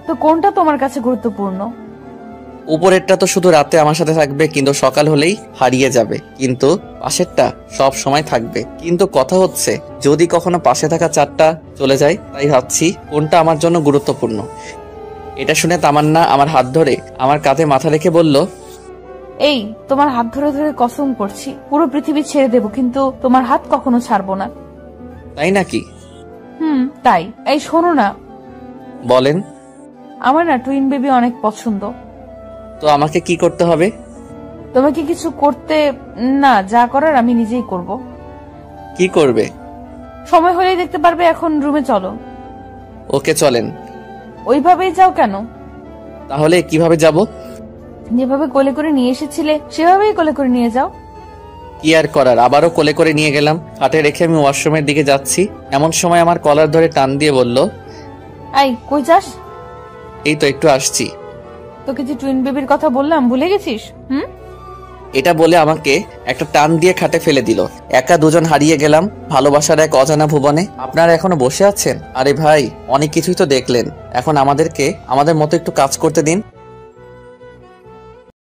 তো কোনটা তোমার কাছে গুরুত্বপূর্ণ? উপরেরটা তো শুধু রাতে আমার সাথে থাকবে, কিন্তু সকাল হলেই হারিয়ে যাবে। কিন্তু পাশেরটা সব সময় থাকবে। কিন্তু কথা হচ্ছে, যদি কখনো পাশে থাকা চাঁদটা চলে যায়, তাই ভাবছি কোনটা আমার জন্য গুরুত্বপূর্ণ। এটা শুনে তামান্না আমার হাত ধরে আমার কাঁধে মাথা রেখে বলল, এই তোমার হাত ধরে ধরে কসম করছি, পুরো পৃথিবী ছেড়ে দেব, কিন্তু তোমার হাত কখনো ছাড়বো না। তাই নাকি? তাই। এই শোনো না, বলেন। আমার না টুইন বেবি অনেক পছন্দ। তো আমাকে কি করতে হবে? তোমাকে কিছু করতে না, যা করার আমি নিজেই করব। কি করবে? সময় হলেই দেখতে পারবে। এখন রুমে চলো। ওকে চলেন। ওইভাবেই যাও কেন? তাহলে কিভাবে যাব? যেভাবে কোলে করে নিয়ে এসেছিলে সেভাবেই কোলে করে নিয়ে যাও। কি আর করার, আবারও কোলে করে নিয়ে গেলাম। হাটে রেখে আমি ওয়াশরুমের দিকে যাচ্ছি, এমন সময় আমার কলার ধরে টান দিয়ে বলল, এই কই যাস? এই তো একটু আসছি। তোকে যে টুইন বেবির কথা বললাম ভুলে গেছিস? এটা বলে আমাকে একটা টান দিয়ে খাটে ফেলে দিল। একা দুজন হারিয়ে গেলাম ভালোবাসার এক অজানা ভুবনে। আপনারা এখনো বসে আছেন? আরে ভাই, অনেক কিছুই তো দেখলেন, এখন আমাদেরকে আমাদের মতো একটু কাজ করতে দিন।